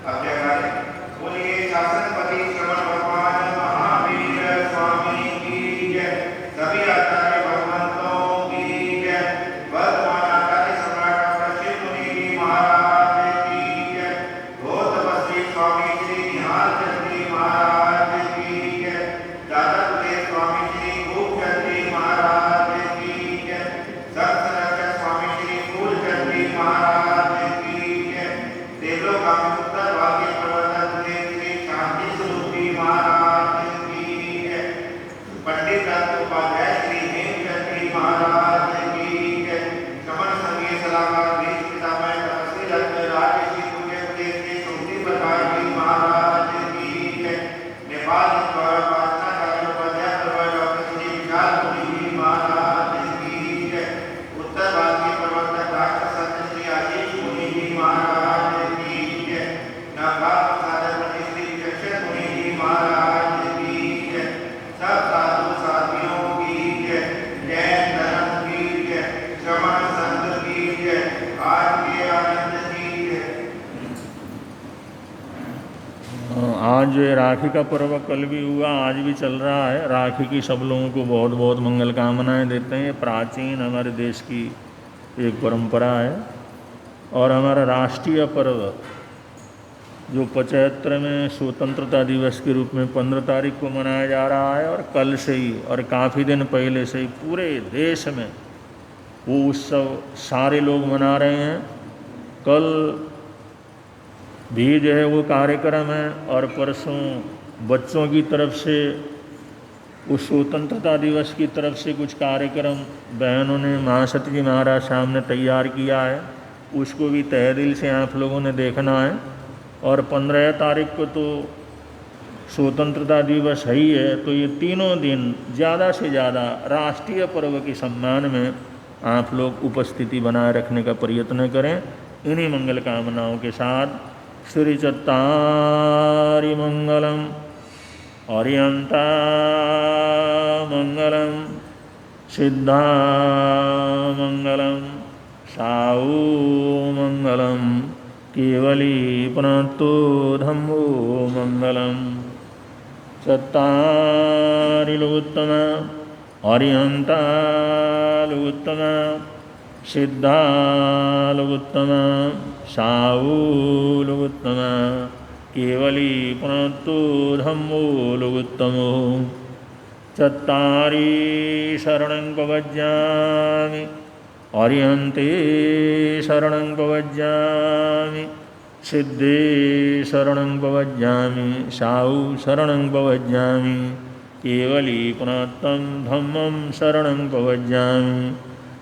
अब क्या करें? बोलिए शासनपति श्रवण भगवान महावीर स्वामी की जय। सभी आचार्य भगवंतों की जय। वर्तमान आचार्य सम्राट प्रसिद्ध मुनि जी महाराज की जय। गौतमश्री स्वामी श्री निहाल चंद जी महाराज की जय। दादा सुदेव स्वामी श्री खूबचंद जी महाराज की जय। संत संरक्षक स्वामी श्री फूलचंद जी महाराज की जय। देवलोकामी उत्तर भारतीय प्रवर्तक देव श्री शांति स्वरूप जी महाराज की जय। पंडित दत्त उपाध्याय श्री हेमचंद जी महाराज की जय। श्रवण संघीय सलाहकार देश पितामह तपस्वी रत्न राजश्री पूज्य देव श्री सुमति प्रकाश जी महाराज की जय। नेपाल उपाध्याय डॉक्टर श्री विशाल मुनि जी महाराज की जय। उत्तर भारतीय प्रवर्तक डॉक्टर संत श्री आशीष मुनि जी महाराज की जय। नागार साधक मुनि श्री चक्षण मुनि जी महाराज की जय। सब साधु साथियों की जय। जैन धर्म की जय। श्रवण संत की जय। आज के आनंद की जय। आज जो है राखी का पर्व कल भी हुआ, आज भी चल रहा है। राखी की सब लोगों को बहुत बहुत मंगल कामनाएं देते हैं। ये प्राचीन हमारे देश की एक परंपरा है और हमारा राष्ट्रीय पर्व जो 75वें स्वतंत्रता दिवस के रूप में 15 तारीख को मनाया जा रहा है और कल से ही और काफ़ी दिन पहले से ही पूरे देश में वो उत्सव सारे लोग मना रहे हैं। कल भी जो है वो कार्यक्रम है और परसों बच्चों की तरफ से उस स्वतंत्रता दिवस की तरफ से कुछ कार्यक्रम बहनों ने महासती जी महाराज सामने तैयार किया है, उसको भी तहे दिल से आप लोगों ने देखना है। और 15 तारीख को तो स्वतंत्रता दिवस है ही है, तो ये तीनों दिन ज़्यादा से ज़्यादा राष्ट्रीय पर्व के सम्मान में आप लोग उपस्थिति बनाए रखने का प्रयत्न करें। इन्हीं मंगल कामनाओं के साथ श्री चत्तारि मंगलम अर्यंता मंगलम सिद्धा मंगलम साऊ मंगलम केवली पुनतो धम्मो मंगलम। चत्तारि लोकोत्तम अर्यंता लोकोत्तम सिद्धा लोकोत्तम साऊ लोकोत्तम केवली पुनतो धम्मो लोकोत्तमो। चत्तारि शरणं प्रपद्यामि अर्यन्ते शरणं प्रपद्यामि सिद्धे शरणं प्रपद्यामि साऊ शरणं प्रपद्यामि केवली पुनत्तं धम्मं शरणं प्रपद्यामि।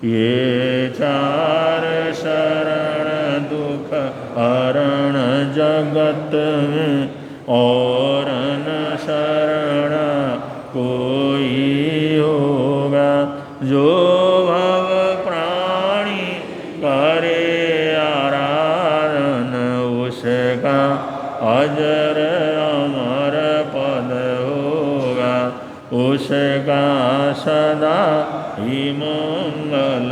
ये चार शरण दुख हरण जगत में और न शरण कोई होगा। जो भव प्राणी करे आराधन उसका अजर अमर पद होगा। उसका सदा ही मंगल